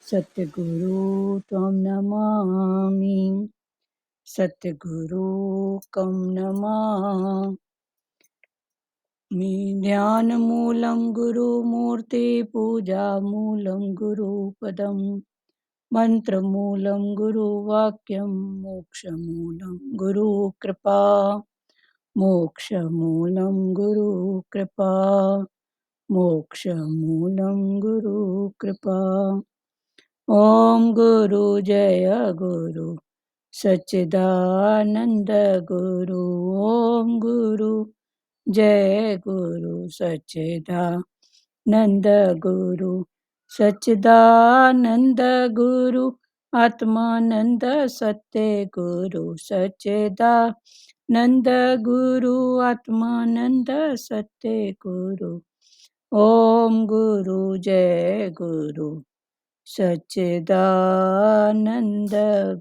सतगुरु त्वं नमामि। सतगुरु कं नमामि। ध्यानमूलं गुरुमूर्ति पूजामूलं गुरुपदं मन्त्रमूलं गुरुवाक्यं मोक्षमूलं गुरुकृपा। मोक्षमूलं गुरुकृपा। मोक्षमूलं गुरुकृपा। ॐ गुरु जय गुरु सच्चिदानंद गुरु। ॐ गुरु जय गुरु सच्चिदानंद गुरु। सच्चिदानंद गुरु आत्मानंद सत्य गुरु। सच्चिदानंद गुरु आत्मानंद सत्य गुरु। ओम गुरु जय गुरु सच्चिदानंद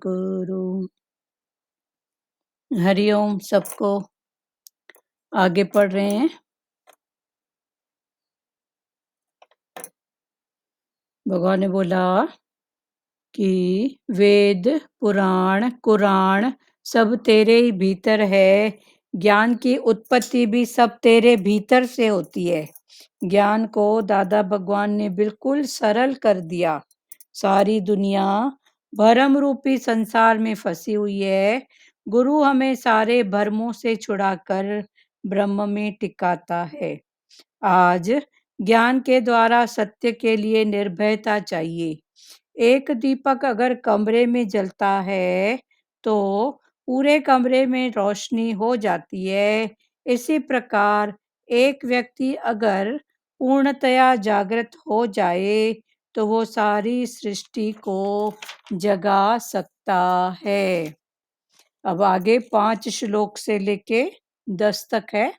गुरु। हरिओम। सबको आगे पढ़ रहे हैं। भगवान ने बोला कि वेद पुराण कुरान सब तेरे ही भीतर है। ज्ञान की उत्पत्ति भी सब तेरे भीतर से होती है। ज्ञान को दादा भगवान ने बिल्कुल सरल कर दिया। सारी दुनिया भरम रूपी संसार में फंसी हुई है। गुरु हमें सारे भरमों से छुड़ाकर ब्रह्म में टिकाता है। आज ज्ञान के द्वारा सत्य के लिए निर्भयता चाहिए। एक दीपक अगर कमरे में जलता है तो पूरे कमरे में रोशनी हो जाती है। इसी प्रकार एक व्यक्ति अगर पूर्णतया जागृत हो जाए तो वो सारी सृष्टि को जगा सकता है। अब आगे 5 श्लोक से लेके 10 तक है।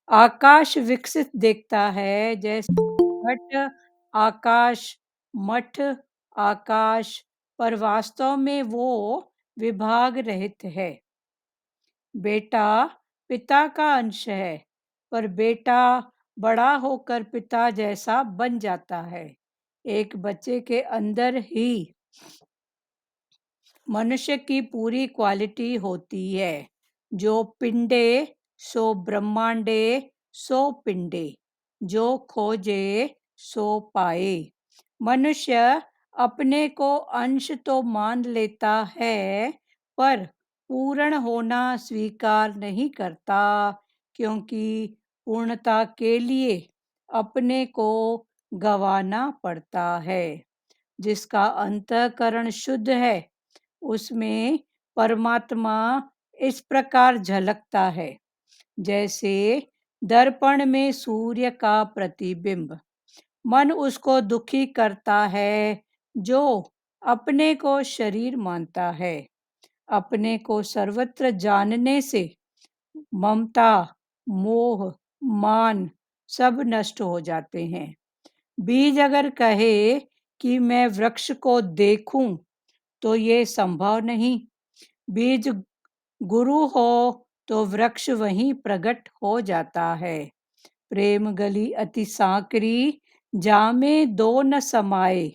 आकाश विकसित देखता है जैसे घट आकाश मठ आकाश, पर वास्तव में वो विभाग रहित है। बेटा पिता का अंश है, पर बेटा बड़ा होकर पिता जैसा बन जाता है। एक बच्चे के अंदर ही मनुष्य की पूरी क्वालिटी होती है। जो पिंडे सो ब्रह्मांडे सो पिंडे, जो खोजे सो पाए। मनुष्य अपने को अंश तो मान लेता है, पर पूर्ण होना स्वीकार नहीं करता, क्योंकि पूर्णता के लिए अपने को गंवाना पड़ता है। जिसका अंतःकरण शुद्ध है उसमें परमात्मा इस प्रकार झलकता है जैसे दर्पण में सूर्य का प्रतिबिंब। मन उसको दुखी करता है जो अपने को शरीर मानता है। अपने को सर्वत्र जानने से ममता मोह मान सब नष्ट हो जाते हैं। बीज अगर कहे कि मैं वृक्ष को देखूं तो ये संभव नहीं। बीज गुरु हो तो वृक्ष वहीं प्रकट हो जाता है। प्रेम गली अति सांकरी, जामे दो न समाए।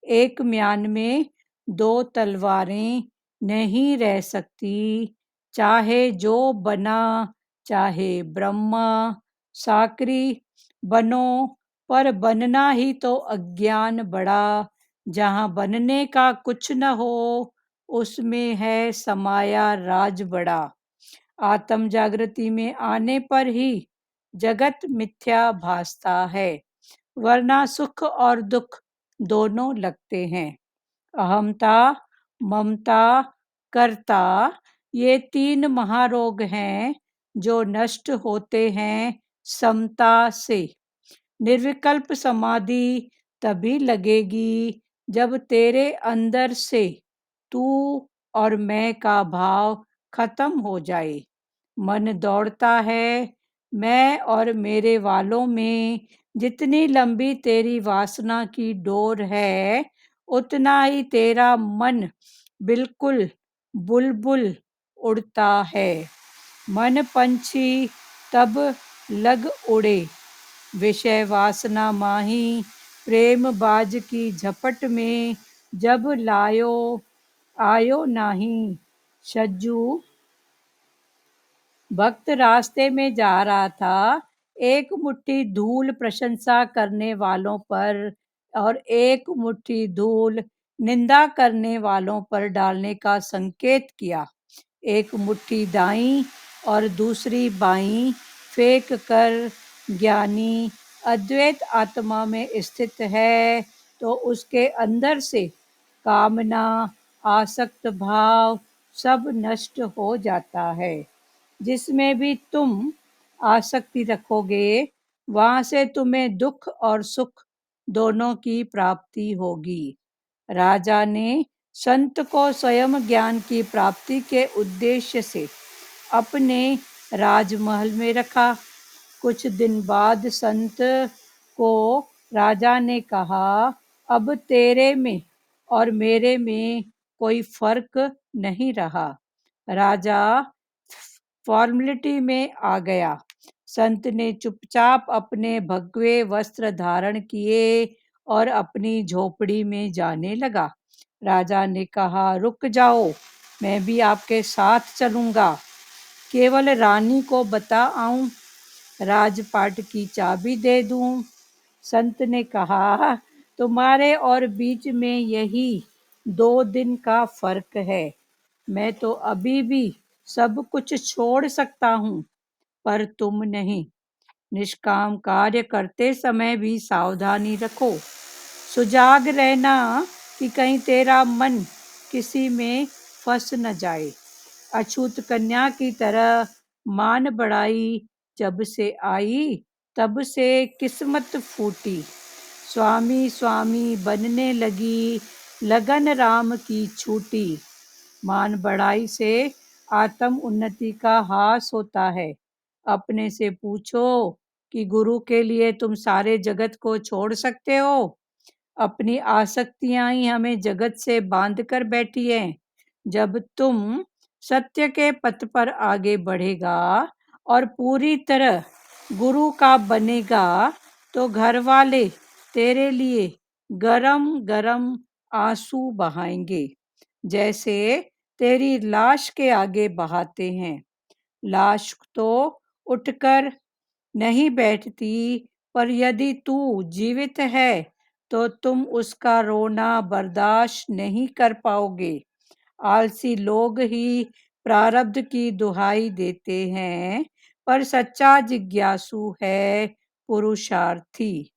एक म्यान में 2 तलवारें नहीं रह सकती। चाहे जो बना चाहे ब्रह्मा साकरी बनो, पर बनना ही तो अज्ञान बड़ा। जहाँ बनने का कुछ न हो उसमें है समाया राज बड़ा। आत्म जागृति में आने पर ही जगत मिथ्या भासता है, वरना सुख और दुख दोनों लगते हैं। अहमता ममता कर्ता ये 3 महारोग हैं जो नष्ट होते हैं समता से। निर्विकल्प समाधि तभी लगेगी जब तेरे अंदर से तू और मैं का भाव खत्म हो जाए। मन दौड़ता है, मैं और मेरे वालों में जितनी लंबी तेरी वासना की डोर है, उतना ही तेरा मन बिल्कुल बुलबुल उड़ता है। मन पंछी तब लग उड़े, विषय वासना माही प्रेम बाज की झपट में जब लायो आयो नाही सज्जू। भक्त रास्ते में जा रहा था, एक मुट्ठी धूल प्रशंसा करने वालों पर और एक मुट्ठी धूल निंदा करने वालों पर डालने का संकेत किया। एक मुट्ठी दाईं और दूसरी बाईं फेंक कर ज्ञानी अद्वैत आत्मा में स्थित है तो उसके अंदर से कामना, आसक्त भाव सब नष्ट हो जाता है। जिसमें भी तुम आसक्ति रखोगे, वहां से तुम्हें दुख और सुख दोनों की प्राप्ति होगी। राजा ने संत को स्वयं ज्ञान की प्राप्ति के उद्देश्य से अपने राजमहल में रखा। कुछ दिन बाद संत को राजा ने कहा, अब तेरे में और मेरे में कोई फर्क नहीं रहा। राजा फॉर्मेलिटी में आ गया। संत ने चुपचाप अपने भगवे वस्त्र धारण किए और अपनी झोपड़ी में जाने लगा। राजा ने कहा, रुक जाओ, मैं भी आपके साथ चलूंगा, केवल रानी को बता आऊं, राजपाट की चाबी दे दूं। संत ने कहा, तुम्हारे और बीच में यही 2 दिन का फर्क है। मैं तो अभी भी सब कुछ छोड़ सकता हूँ, पर तुम नहीं। निष्काम कार्य करते समय भी सावधानी रखो, सुजाग रहना कि कहीं तेरा मन किसी में फंस न जाए। अछूत कन्या की तरह मान बढ़ाई जब से आई, तब से किस्मत फूटी। स्वामी स्वामी बनने लगी, लगन राम की छूटी। मान बढ़ाई से आत्म उन्नति का हास होता है। अपने से पूछो कि गुरु के लिए तुम सारे जगत को छोड़ सकते हो? अपनी आसक्तियां ही हमें जगत से बांध कर बैठी हैं। जब तुम सत्य के पथ पर आगे बढ़ेगा और पूरी तरह गुरु का बनेगा तो घर वाले तेरे लिए गरम गरम आंसू बहाएंगे, जैसे तेरी लाश के आगे बहाते हैं। लाश तो उठकर नहीं बैठती, पर यदि तू जीवित है तो तुम उसका रोना बर्दाश्त नहीं कर पाओगे। आलसी लोग ही प्रारब्ध की दुहाई देते हैं, पर सच्चा जिज्ञासु है पुरुषार्थी।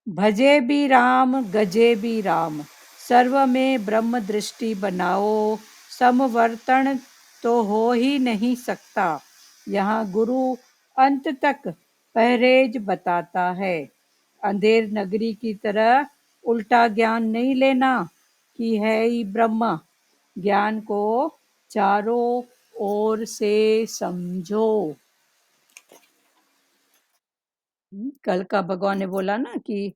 भजे भी राम गजे भी राम, सर्व में ब्रह्म दृष्टि बनाओ, समवर्तन तो हो ही नहीं सकता। यहाँ गुरु अंत तक परहेज बताता है। अंधेर नगरी की तरह उल्टा ज्ञान नहीं लेना कि है ही ब्रह्म। ज्ञान को चारों ओर से समझो। कल का भगवान ने बोला ना कि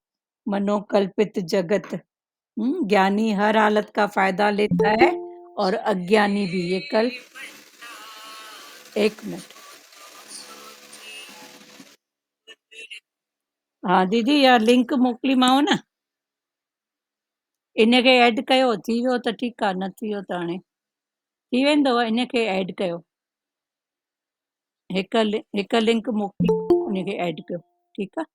मनोकल्पित जगत, ज्ञानी हर हालत का फायदा लेता है और अज्ञानी भी। ये कल, एक मिनट, हाँ दीदी, यार लिंक मोकली माओ न, इनखे ऐड कयो, थी वियो त ठीकु आहे, न थी वियो त हाणे थी वेंदव। इनखे ऐड कयो, हिकु लिंक मोकिली, उनखे ऐड कयो, ठीकु आहे?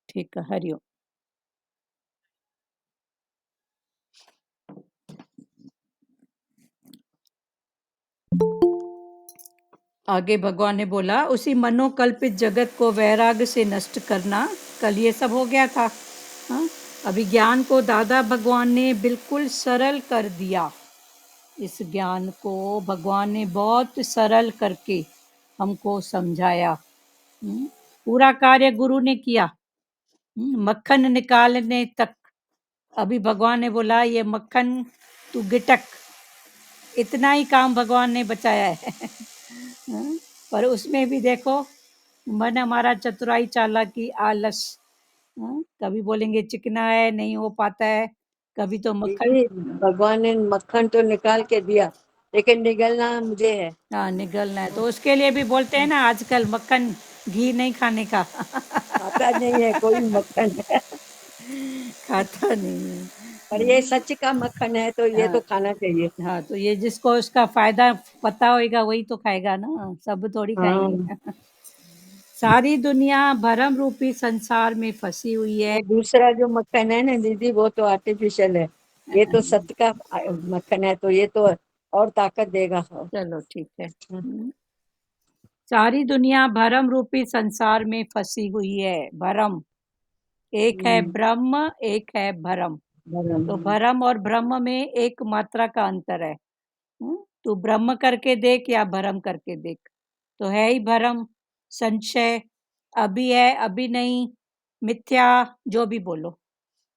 ठीकु आहे, हरिओम। आगे भगवान ने बोला, उसी मनोकल्पित जगत को वैराग्य से नष्ट करना। कल ये सब हो गया था। हाँ, अभी ज्ञान को दादा भगवान ने बिल्कुल सरल कर दिया। इस ज्ञान को भगवान ने बहुत सरल करके हमको समझाया। पूरा कार्य गुरु ने किया, मक्खन निकालने तक। अभी भगवान ने बोला, ये मक्खन तू गिटक, इतना ही काम भगवान ने बचाया है। पर उसमें भी देखो, मन हमारा चतुराई चालाकी आलस, कभी बोलेंगे चिकना है, नहीं हो पाता है, कभी तो मक्खन। भगवान ने मक्खन तो निकाल के दिया, लेकिन निगलना मुझे है। हाँ, निगलना है, तो उसके लिए भी बोलते हैं ना आजकल मक्खन घी नहीं खाने का। खाता नहीं है कोई मक्खन। खाता नहीं है। पर ये सच का मक्खन है तो ये हाँ, तो खाना चाहिए। हाँ, तो ये जिसको उसका फायदा पता होएगा वही तो खाएगा ना, सब थोड़ी खाएंगे। हाँ, सारी दुनिया भरम रूपी संसार में फंसी हुई है। वो दूसरा जो मक्खन है ना दीदी, वो तो आर्टिफिशियल है। ये तो सत्य का मक्खन है, तो ये तो और ताकत देगा। चलो ठीक है। सारी दुनिया भरम रूपी संसार में फंसी हुई है। भरम, एक है हम्म, ब्रह्म, एक है भरम। तो बराबर। भरम और ब्रह्म में एक मात्रा का अंतर है। तू ब्रह्म करके देख या भरम करके देख, तो है ही भरम, संशय, अभी है अभी नहीं, मिथ्या, जो भी बोलो।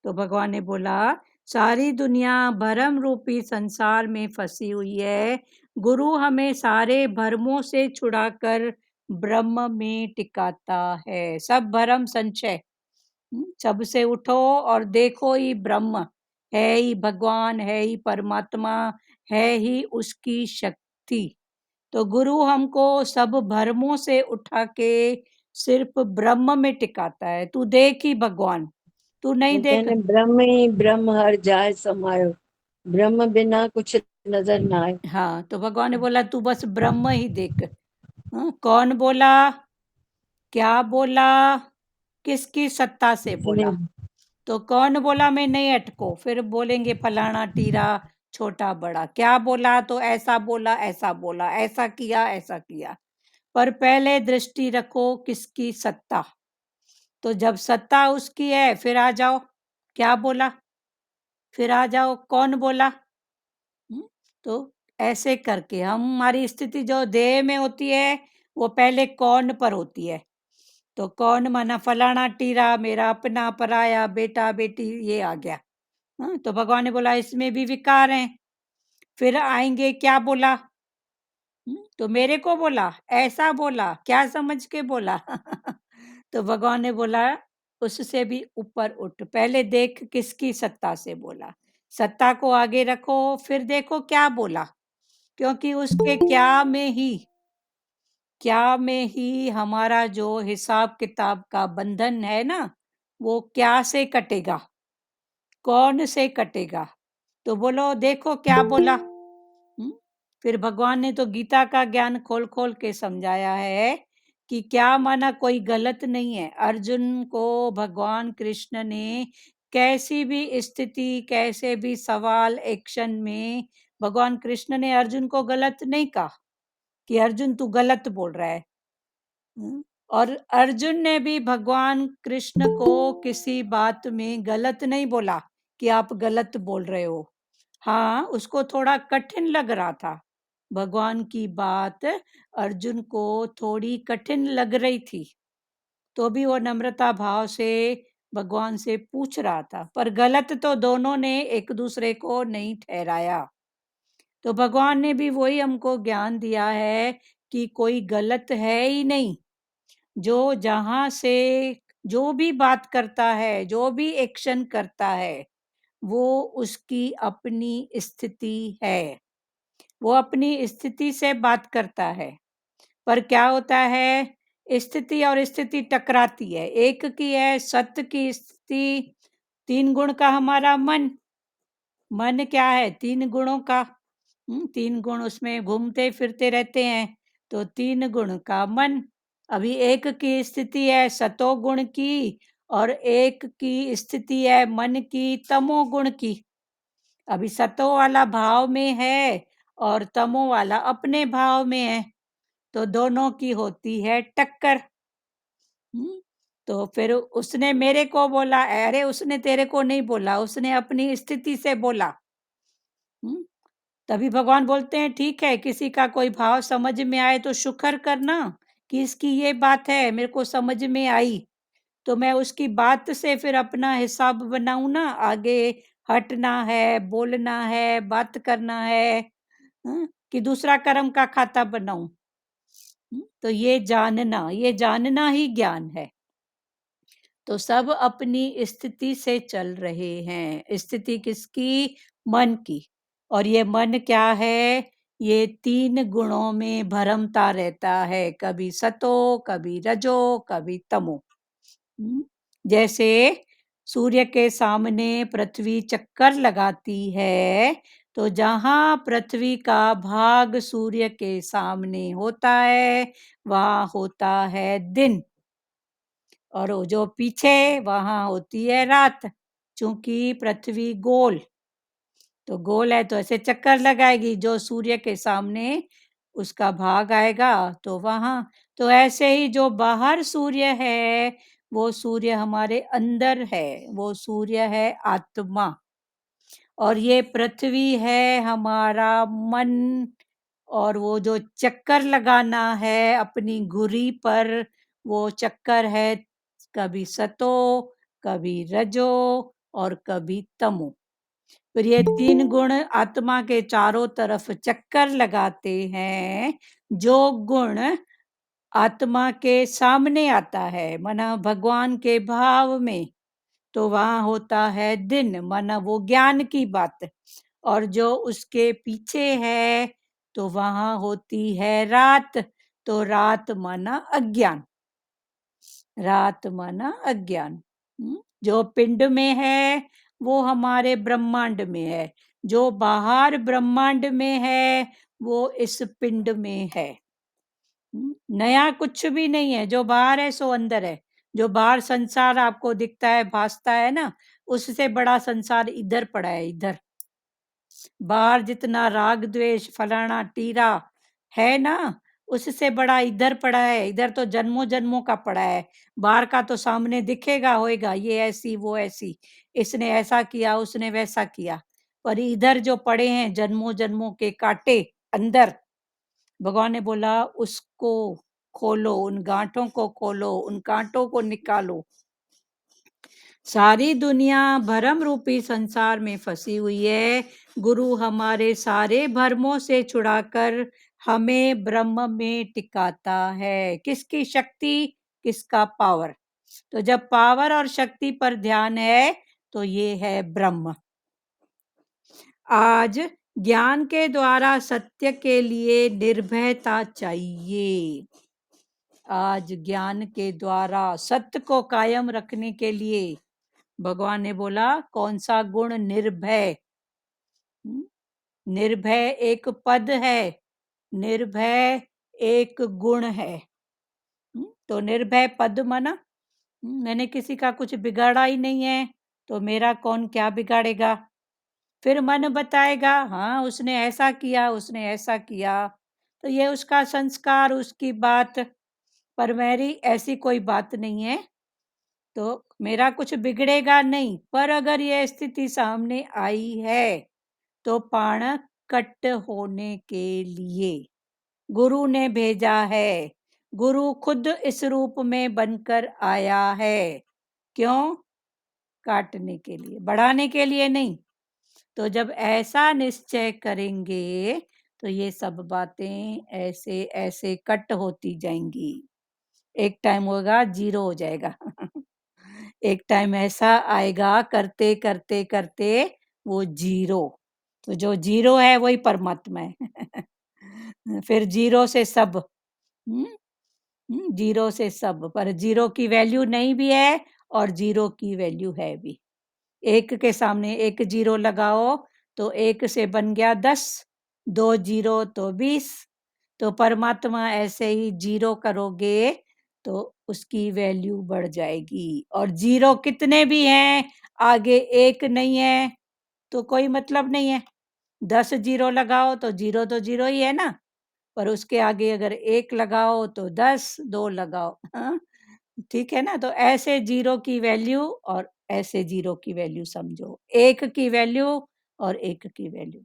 तो भगवान ने बोला, सारी दुनिया भरम रूपी संसार में फंसी हुई है। गुरु हमें सारे भरमों से छुड़ाकर ब्रह्म में टिकाता है। सब भरम संशय, सब से उठो और देखो ही ब्रह्म है, ही भगवान है, ही परमात्मा है, ही उसकी शक्ति। तो गुरु हमको सब भरमों से उठा के सिर्फ ब्रह्म में टिकाता है। तू देख ही भगवान, तू नहीं बोलते हैं देख। ना, ब्रह्म ही ब्रह्म हर जाय समायो, ब्रह्म बिना कुछ नजर ना आए। हाँ, तो भगवान ने बोला तू बस ब्रह्म ही देख। हाँ, कौन बोला, क्या बोला, किसकी सत्ता से इसने बोला। तो कौन बोला में नहीं अटको, फिर बोलेंगे फलाना टीरा, छोटा बड़ा, क्या बोला तो ऐसा बोला, ऐसा बोला, ऐसा किया, ऐसा किया। पर पहले दृष्टि रखो किसकी सत्ता। तो जब सत्ता उसकी है फिर आ जाओ, क्या बोला, फिर आ जाओ कौन बोला। तो ऐसे करके हमारी स्थिति जो देह में होती है वो पहले कौन पर होती है। तो कौन माना फलाना टीरा, मेरा अपना पराया, बेटा बेटी, ये आ गया। तो भगवान ने बोला इसमें भी विकार हैं। फिर आएंगे क्या बोला, तो मेरे को बोला, ऐसा बोला, क्या समझ के बोला। तो भगवान ने बोला उससे भी ऊपर उठ, पहले देख किसकी सत्ता से बोला। सत्ता को आगे रखो, फिर देखो क्या बोला, क्योंकि उसके क्या में ही हमारा जो हिसाब किताब का बंधन है ना, वो क्या से कटेगा, कौन से कटेगा। तो बोलो देखो क्या बोला। फिर भगवान ने तो गीता का ज्ञान खोल खोल के समझाया है कि क्या माना कोई गलत नहीं है। अर्जुन को भगवान कृष्ण ने कैसी भी स्थिति, कैसे भी सवाल, एक्शन में भगवान कृष्ण ने अर्जुन को गलत नहीं कहा कि अर्जुन तू गलत बोल रहा है। और अर्जुन ने भी भगवान कृष्ण को किसी बात में गलत नहीं बोला कि आप गलत बोल रहे हो। हाँ, उसको थोड़ा कठिन लग रहा था, भगवान की बात अर्जुन को थोड़ी कठिन लग रही थी, तो भी वो नम्रता भाव से भगवान से पूछ रहा था, पर गलत तो दोनों ने एक दूसरे को नहीं ठहराया। तो भगवान ने भी वही हमको ज्ञान दिया है कि कोई गलत है ही नहीं। जो जहां से जो भी बात करता है, जो भी एक्शन करता है, वो उसकी अपनी स्थिति है, वो अपनी स्थिति से बात करता है। पर क्या होता है, स्थिति और स्थिति टकराती है। एक की है सत्य की स्थिति, 3 गुण का हमारा मन। मन क्या है, 3 गुणों का। 3 गुण उसमें घूमते फिरते रहते हैं, तो 3 गुण का मन। अभी एक की स्थिति है सतोगुण की, और एक की स्थिति है मन की तमोगुण की। अभी सतो वाला भाव में है और तमो वाला अपने भाव में है, तो दोनों की होती है टक्कर। तो फिर उसने मेरे को बोला, अरे उसने तेरे को नहीं बोला, उसने अपनी स्थिति से बोला। तभी भगवान बोलते हैं ठीक है, किसी का कोई भाव समझ में आए तो शुक्र करना कि इसकी ये बात है, मेरे को समझ में आई, तो मैं उसकी बात से फिर अपना हिसाब बनाऊं ना, आगे हटना है, बोलना है, बात करना है, कि दूसरा कर्म का खाता बनाऊं। तो ये जानना ही ज्ञान है। तो सब अपनी स्थिति से चल रहे हैं। स्थिति किसकी, मन की। और ये मन क्या है, ये 3 गुणों में भरमता रहता है, कभी सतो, कभी रजो, कभी तमो। जैसे सूर्य के सामने पृथ्वी चक्कर लगाती है, तो जहां पृथ्वी का भाग सूर्य के सामने होता है, वहां होता है दिन, और वो जो पीछे वहां होती है रात। चूंकि पृथ्वी गोल, तो गोल है तो ऐसे चक्कर लगाएगी, जो सूर्य के सामने उसका भाग आएगा तो वहां। तो ऐसे ही जो बाहर सूर्य है, वो सूर्य हमारे अंदर है, वो सूर्य है आत्मा। और ये पृथ्वी है हमारा मन। और वो जो चक्कर लगाना है अपनी घुरी पर, वो चक्कर है कभी सतो, कभी रजो, और कभी तमो। फिर ये 3 गुण आत्मा के चारों तरफ चक्कर लगाते हैं। जो गुण आत्मा के सामने आता है, माना भगवान के भाव में, तो वहां होता है दिन, माना वो ज्ञान की बात। और जो उसके पीछे है, तो वहां होती है रात। तो रात माना अज्ञान, रात माना अज्ञान। जो पिंड में है, वो हमारे ब्रह्मांड में है। जो बाहर ब्रह्मांड में है, वो इस पिंड में है। नया कुछ भी नहीं है, जो बाहर है सो अंदर है। जो बाहर संसार आपको दिखता है, भासता है ना, उससे बड़ा संसार इधर पड़ा है, इधर। बाहर जितना राग द्वेष फलाना टीरा है ना, उससे बड़ा इधर पड़ा है। इधर तो जन्मों जन्मों का पड़ा है। बाहर का तो सामने दिखेगा, होएगा, ये ऐसी वो ऐसी, इसने ऐसा किया, उसने वैसा किया। पर इधर जो पड़े हैं जन्मों जन्मों के कांटे अंदर, भगवान ने बोला उसको खोलो, उन गांठों को खोलो, उन कांटों को निकालो। सारी दुनिया भरम रूपी संसार में फंसी हुई है। गुरु हमारे सारे भरमों से छुड़ाकर हमें ब्रह्म में टिकाता है। किसकी शक्ति, किसका पावर? तो जब पावर और शक्ति पर ध्यान है, तो ये है ब्रह्म। आज ज्ञान के द्वारा सत्य के लिए निर्भयता चाहिए। आज ज्ञान के द्वारा सत्य को कायम रखने के लिए भगवान ने बोला कौन सा गुण? निर्भय। निर्भय एक पद है, निर्भय एक गुण है। तो निर्भय पद माना मैंने किसी का कुछ बिगाड़ा ही नहीं है, तो मेरा कौन क्या बिगाड़ेगा? फिर मन बताएगा, हाँ उसने ऐसा किया, उसने ऐसा किया, तो ये उसका संस्कार, उसकी बात। पर मेरी ऐसी कोई बात नहीं है, तो मेरा कुछ बिगड़ेगा नहीं। पर अगर ये स्थिति सामने आई है, तो पाण कट होने के लिए गुरु ने भेजा है। गुरु खुद इस रूप में बनकर आया है। क्यों? काटने के लिए, बढ़ाने के लिए नहीं। तो जब ऐसा निश्चय करेंगे, तो ये सब बातें ऐसे ऐसे कट होती जाएंगी। एक टाइम होगा जीरो हो जाएगा। एक टाइम ऐसा आएगा, करते करते करते वो जीरो। तो जो जीरो है वही परमात्मा है। फिर जीरो से सब। जीरो से सब, पर जीरो की वैल्यू नहीं भी है और जीरो की वैल्यू है भी। एक के सामने एक जीरो लगाओ तो एक से बन गया 10, 2 जीरो तो 20। तो परमात्मा ऐसे ही जीरो करोगे तो उसकी वैल्यू बढ़ जाएगी। और जीरो कितने भी हैं, आगे एक नहीं है तो कोई मतलब नहीं है। 10 जीरो लगाओ तो जीरो ही है ना, पर उसके आगे अगर एक लगाओ तो 10, 2 लगाओ, हाँ? ठीक है ना। तो ऐसे जीरो की वैल्यू और ऐसे जीरो की वैल्यू समझो, एक की वैल्यू और एक की वैल्यू।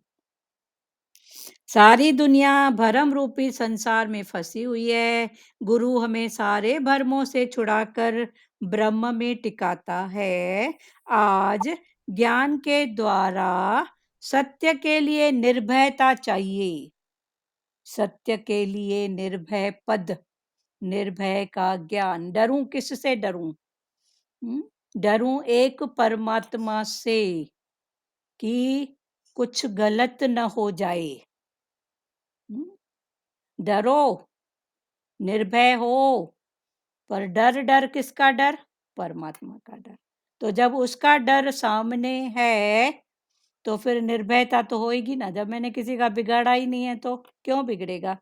सारी दुनिया भरम रूपी संसार में फंसी हुई है। गुरु हमें सारे भरमों से छुड़ाकर ब्रह्म में टिकाता है। आज ज्ञान के द्वारा सत्य के लिए निर्भयता चाहिए। सत्य के लिए निर्भय पद, निर्भय का ज्ञान। डरूं किससे? डरूं डरूं एक परमात्मा से, कि कुछ गलत न हो जाए। डरो, निर्भय हो, पर डर डर किसका डर? परमात्मा का डर। तो जब उसका डर सामने है तो फिर निर्भयता तो होएगी ना। जब मैंने किसी का बिगाड़ा ही नहीं है तो क्यों बिगड़ेगा?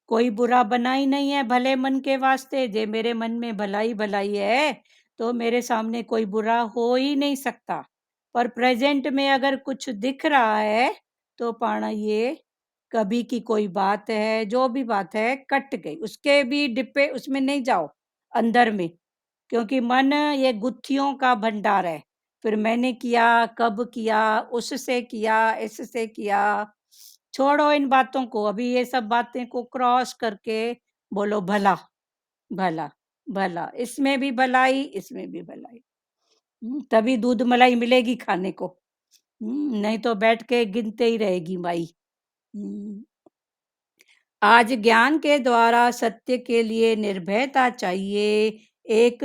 कोई बुरा बना ही नहीं है भले मन के वास्ते। जे मेरे मन में भलाई भलाई है तो मेरे सामने कोई बुरा हो ही नहीं सकता। पर प्रेजेंट में अगर कुछ दिख रहा है तो पाना ये कभी की कोई बात है, जो भी बात है कट गई, उसके भी डिब्बे उसमें नहीं जाओ अंदर में, क्योंकि मन ये गुत्थियों का भंडार है। फिर मैंने किया, कब किया, उससे किया, इससे किया। छोड़ो इन बातों को, अभी ये सब बातें को क्रॉस करके बोलो भला भला भला, इसमें भी भलाई, इसमें भी भलाई। तभी दूध मलाई मिलेगी खाने को। नहीं तो बैठ के गिनते ही रहेगी माई। हम्म, आज ज्ञान के द्वारा सत्य के लिए निर्भयता चाहिए। एक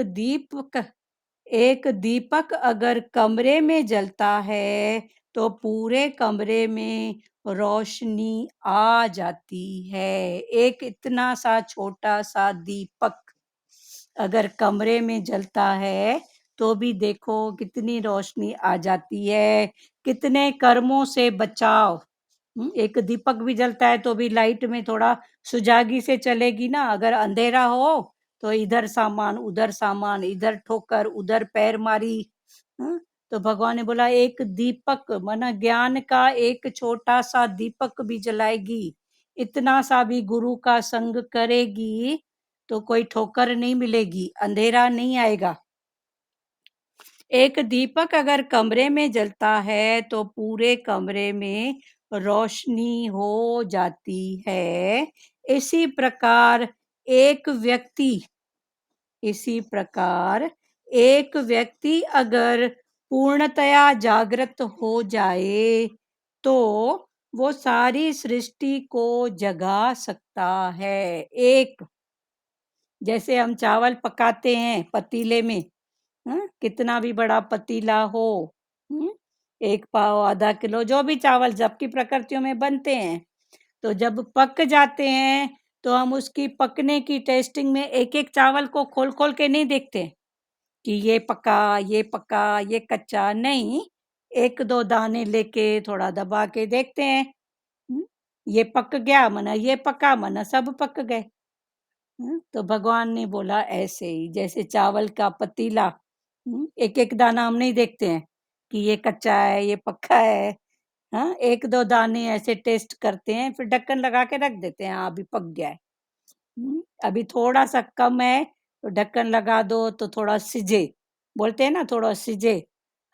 दीपक अगर कमरे में जलता है तो पूरे कमरे में रोशनी आ जाती है। एक इतना सा छोटा सा दीपक अगर कमरे में जलता है तो भी देखो कितनी रोशनी आ जाती है। कितने कर्मों से बचाव। एक दीपक भी जलता है तो भी लाइट में थोड़ा सुजागी से चलेगी ना। अगर अंधेरा हो तो इधर सामान, इधर ठोकर, उधर पैर मारी। हाँ? तो भगवान ने बोला एक दीपक माना ज्ञान का एक छोटा सा दीपक भी जलाएगी, इतना सा भी गुरु का संग करेगी तो कोई ठोकर नहीं मिलेगी, अंधेरा नहीं आएगा। एक दीपक अगर कमरे में जलता है तो पूरे कमरे में रोशनी हो जाती है। इसी प्रकार एक व्यक्ति अगर पूर्णतया जागृत हो जाए तो वो सारी सृष्टि को जगा सकता है। एक जैसे हम चावल पकाते हैं पतीले में, कितना भी बड़ा पतीला हो, एक पाव, आधा किलो, जो भी चावल सबकी प्रकृतियों में बनते हैं, तो जब पक जाते हैं तो हम उसकी पकने की टेस्टिंग में एक एक चावल को खोल खोल के नहीं देखते कि ये पका, ये कच्चा, नहीं, एक दो दाने लेके थोड़ा दबा के देखते हैं। ये पक गया मना ये पका, मना सब पक गए। तो भगवान ने बोला ऐसे ही जैसे चावल का पतीला, एक एक दाना हम नहीं देखते हैं कि ये कच्चा है, ये पक्का है। हाँ, एक दो दाने ऐसे टेस्ट करते हैं, फिर ढक्कन लगा के रख देते हैं। हाँ, अभी पक गया है। अभी थोड़ा सा कम है तो ढक्कन लगा दो तो थोड़ा सिजे, बोलते हैं ना थोड़ा सिजे,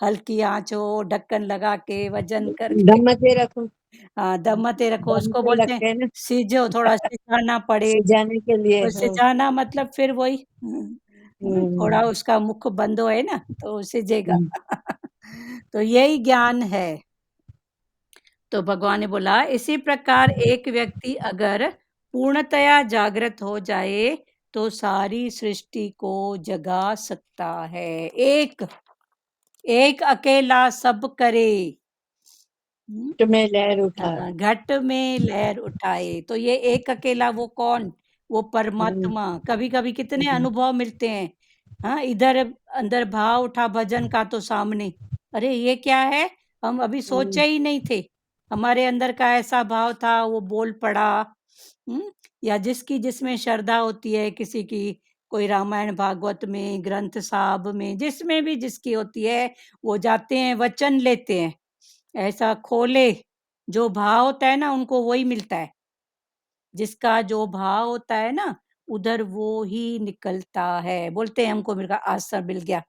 हल्की आंच हो, ढक्कन लगा के वजन करके, दम से रखो, हाँ, दमते रखो, दम उसको पे बोलते हैं रखते हैं ना सिजो, थोड़ा सिजाना पड़े। सिजाने के लिए। तो हाँ। सिजाना मतलब फिर वही, थोड़ा हम्म, उसका मुख बंद है ना तो सिजेगा। हम्म। तो यही ज्ञान है। तो भगवान ने बोला इसी प्रकार एक व्यक्ति अगर पूर्णतया जागृत हो जाए तो सारी सृष्टि को जगा सकता है। एक अकेला सब करे। तुम्हें लहर उठा। हाँ, घट में लहर उठाए। तो ये एक अकेला वो कौन? वो हम्म, परमात्मा। कभी कभी कितने हम्म, अनुभव मिलते हैं। हाँ, इधर अंदर भाव उठा भजन का तो सामने, अरे ये क्या है, हम अभी हम्म, सोचे ही नहीं थे। हमारे अंदर का ऐसा भाव था वो बोल पड़ा। या जिसकी जिसमें श्रद्धा होती है, किसी की कोई रामायण भागवत में, ग्रंथ साहब में, जिसमें भी जिसकी होती है वो जाते हैं वचन लेते हैं। ऐसा खोले जो भाव होता है ना उनको वही मिलता है। जिसका जो भाव होता है ना उधर वो ही निकलता है। बोलते हैं हमको मेरे का आंसर मिल गया,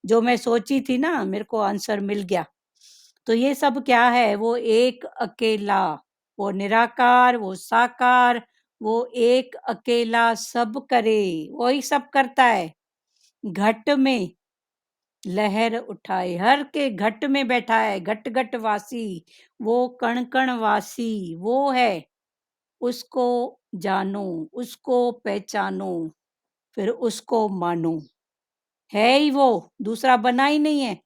जो मैं सोची थी ना मेरे को आंसर मिल गया। तो ये सब क्या है? वो एक अकेला, वो निराकार, वो साकार, वो एक अकेला सब करे, वही सब करता है। घट में लहर उठाए, हर के घट में बैठा है, घट घट वासी, वो कण कण वासी वो है। उसको जानो, उसको पहचानो, फिर उसको मानो। है ही वो, दूसरा बना ही नहीं है।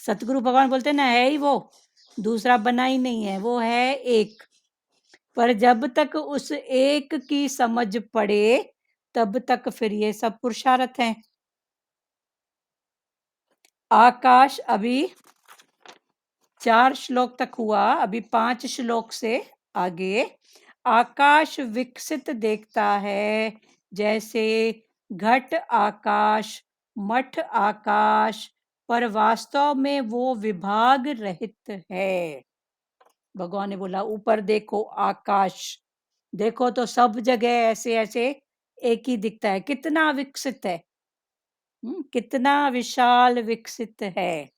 सतगुरु भगवान बोलते हैं ना, है ही वो, दूसरा बना ही नहीं है, वो है एक। पर जब तक उस एक की समझ पड़े तब तक फिर ये सब पुरुषार्थ हैं। आकाश अभी 4 श्लोक तक हुआ, अभी 5 श्लोक से आगे। आकाश विकसित देखता है जैसे घट आकाश, मठ आकाश, पर वास्तव में वो विभाग रहित है। भगवान ने बोला ऊपर देखो आकाश, देखो तो सब जगह ऐसे ऐसे एक ही दिखता है, कितना विकसित है, कितना विशाल विकसित है।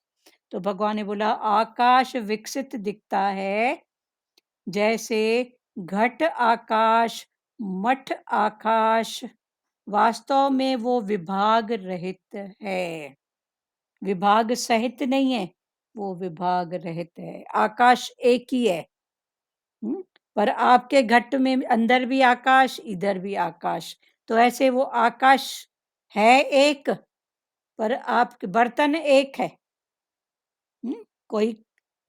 तो भगवान ने बोला आकाश विकसित दिखता है जैसे घट आकाश, मठ आकाश, वास्तव में वो विभाग रहित है, विभाग सहित नहीं है, वो विभाग रहित है। आकाश एक ही है, पर आपके घट में अंदर भी आकाश, इधर भी आकाश, तो ऐसे वो आकाश है एक, पर आपके बर्तन एक है। कोई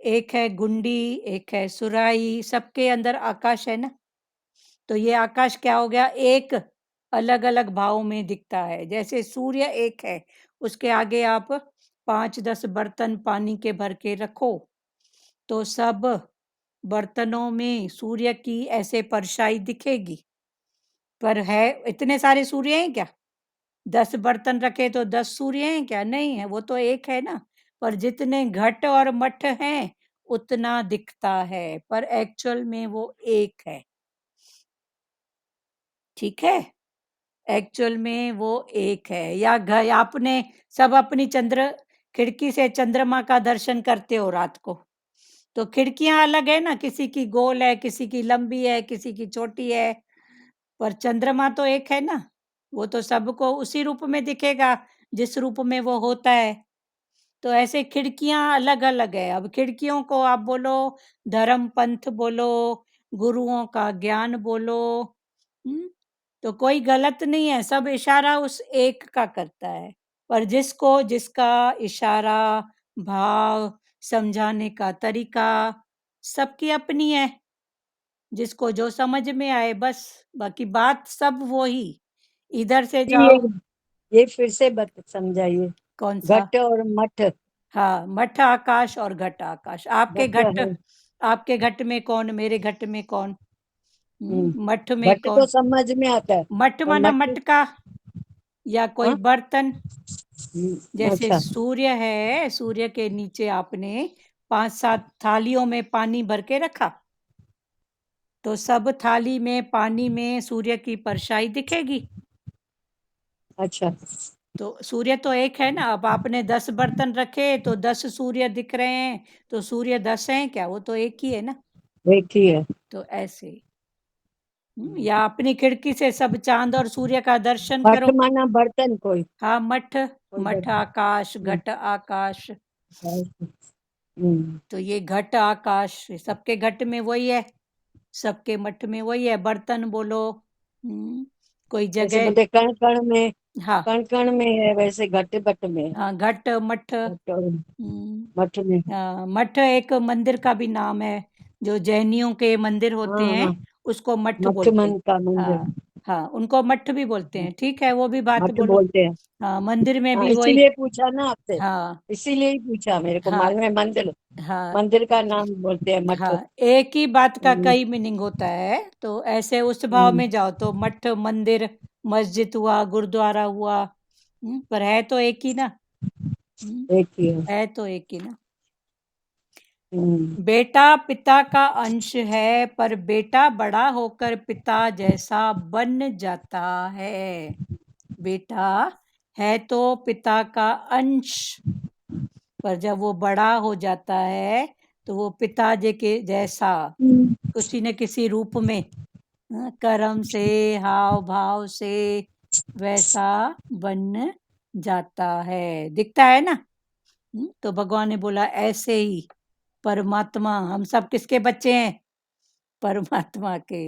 एक है गुंडी, एक है सुराही, सबके अंदर आकाश है ना। तो ये आकाश क्या हो गया, एक अलग अलग भाव में दिखता है। जैसे सूर्य एक है, उसके आगे आप 5-10 बर्तन पानी के भर के रखो तो सब बर्तनों में सूर्य की ऐसे परछाई दिखेगी, पर है इतने सारे सूर्य हैं क्या? 10 बर्तन रखे तो 10 सूर्य हैं क्या? नहीं है, वो तो एक है ना। पर जितने घट और मठ हैं उतना दिखता है, पर एक्चुअल में वो एक है। ठीक है, एक्चुअल में वो एक है। या आपने सब अपनी खिड़की से चंद्रमा का दर्शन करते हो रात को, तो खिड़कियां अलग है ना, किसी की गोल है, किसी की लंबी है, किसी की छोटी है, पर चंद्रमा तो एक है ना। वो तो सबको उसी रूप में दिखेगा जिस रूप में वो होता है। तो ऐसे खिड़कियां अलग अलग है। अब खिड़कियों को आप बोलो धर्म पंथ बोलो, गुरुओं का ज्ञान बोलो, तो कोई गलत नहीं है, सब इशारा उस एक का करता है। पर जिसको जिसका इशारा, भाव, समझाने का तरीका सबकी अपनी है, जिसको जो समझ में आए बस, बाकी बात सब वो ही। इधर से जाओ, ये फिर से समझाइए। कौन सा? घट और मठ। हाँ, मठ आकाश और घट आकाश। घट है। आपके घट में कौन, मेरे घट में कौन? मठ में घट कौन? तो समझ में आता है, मठ और माना मठ। मटका या कोई हाँ। बर्तन। जैसे अच्छा। सूर्य है, सूर्य के नीचे आपने 5-7 थालियों में पानी भर के रखा, तो सब थाली में पानी में सूर्य की परछाई दिखेगी। अच्छा। तो सूर्य तो एक है ना। अब आपने 10 बर्तन रखे तो 10 सूर्य दिख रहे हैं, तो सूर्य 10 हैं क्या? वो तो एक ही है ना। एक ही है। तो ऐसे या अपनी खिड़की से सब चांद और सूर्य का दर्शन मठ करो। माना बर्तन कोई। हाँ, मठ, कोई मठ आकाश, हम्म, घट आकाश। हम्म। तो ये घट आकाश सबके घट में वही है, सबके मठ में वही है। बर्तन बोलो, कोई जैसे जगह, बोलते कण कण में, हाँ कण कण में है, वैसे घट घट में है। हाँ, घट मठ। घट और मठ में। मठ एक मंदिर का भी नाम है, जो जैनियों के मंदिर होते हाँ हैं हाँ। उसको मठ मठ बोलते हैं। मन का मंदिर। हाँ हाँ, उनको मठ भी बोलते हैं। ठीक है, वो भी बात मठ बोलो। बोलते हैं। हाँ, मंदिर में हाँ, भी वही। इसीलिए पूछा ना आपसे। हाँ इसीलिए ही पूछा, मेरे को हाँ मालूम है मंदिर। हाँ मंदिर का नाम बोलते हैं मठ। हाँ, एक ही बात का हम्म, कई मीनिंग होता है। तो ऐसे उस भाव हम्म, में जाओ तो मठ मंदिर, मस्जिद हुआ, गुरुद्वारा हुआ, पर है तो एक ही ना। एक ही है। है तो एक ही ना। हम्म, बेटा पिता का अंश है, पर बेटा बड़ा होकर पिता जैसा बन जाता है। बेटा है तो पिता का अंश, पर जब वो बड़ा हो जाता है तो वो पिताजी के जैसा किसी न किसी रूप में, कर्म से, हाव भाव से वैसा बन जाता है, दिखता है ना। तो भगवान ने बोला ऐसे ही परमात्मा, हम सब किसके बच्चे हैं? परमात्मा के।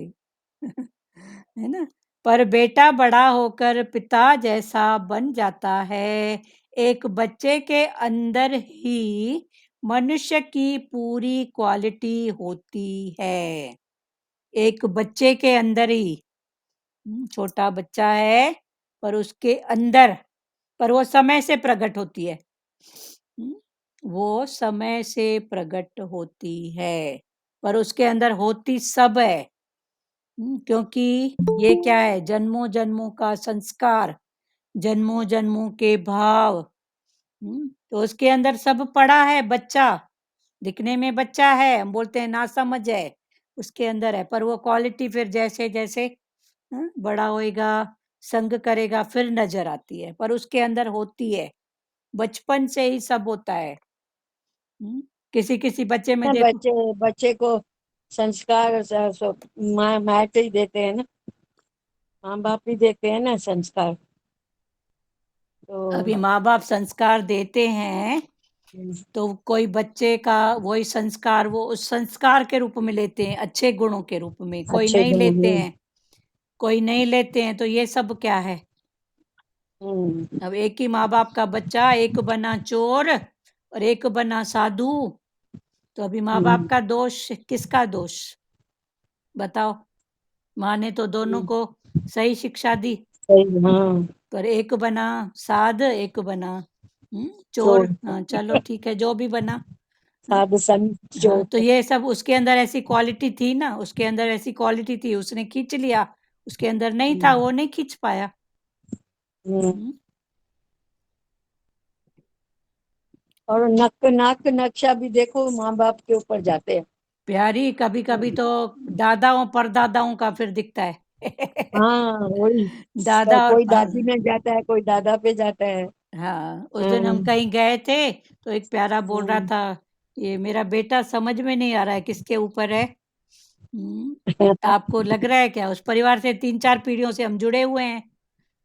है ना। पर बेटा बड़ा होकर पिता जैसा बन जाता है। एक बच्चे के अंदर ही मनुष्य की पूरी क्वालिटी होती है। एक बच्चे के अंदर ही, छोटा बच्चा है पर उसके अंदर, पर वो समय से प्रकट होती है, वो समय से प्रकट होती है, पर उसके अंदर होती सब है, क्योंकि ये क्या है, जन्मों जन्मों का संस्कार, जन्मों जन्मों के भाव, तो उसके अंदर सब पड़ा है। बच्चा दिखने में बच्चा है, हम बोलते हैं ना समझ है, उसके अंदर है, पर वो क्वालिटी फिर जैसे जैसे बड़ा होएगा, संग करेगा, फिर नजर आती है, पर उसके अंदर होती है, बचपन से ही सब होता है। किसी किसी बच्चे में देखो, बच्चे बच्चे को संस्कार माँ ही देते हैं ना, माँ बाप ही देते हैं ना संस्कार। तो अभी माँ बाप संस्कार देते हैं, तो कोई बच्चे का वही संस्कार वो उस संस्कार के रूप में लेते हैं, अच्छे गुणों के रूप में, कोई अच्छे नहीं गुण लेते में। हैं, कोई नहीं लेते हैं, तो ये सब क्या है। हम्म। अब एक ही माँ बाप का बच्चा, एक बना चोर और एक बना साधु, तो अभी माँ बाप का दोष, किसका दोष बताओ। माँ ने तो दोनों को सही शिक्षा दी, सही, हाँ। पर एक बना साध, एक बना चोर। चोर। हाँ चलो ठीक है, जो भी बना। साधु संत हाँ, तो चोर। ये सब उसके अंदर ऐसी क्वालिटी थी ना, उसके अंदर ऐसी क्वालिटी थी, उसने खींच लिया, उसके अंदर नहीं था, वो नहीं खींच पाया। हम्म। हम्म, और नाक नक्शा भी देखो माँ बाप के ऊपर जाते हैं। प्यारी, कभी कभी तो दादाओं परदादाओं का फिर दिखता है। हाँ वही। दादा और कोई दादी में जाता है, कोई दादा पे जाता है। हाँ, उस दिन हम हाँ। कहीं गए थे, तो एक प्यारा बोल रहा हम्म। था, ये मेरा बेटा समझ में नहीं आ रहा है किसके ऊपर है। आपको लग रहा है क्या, उस परिवार से 3-4 पीढ़ियों से हम जुड़े हुए हैं,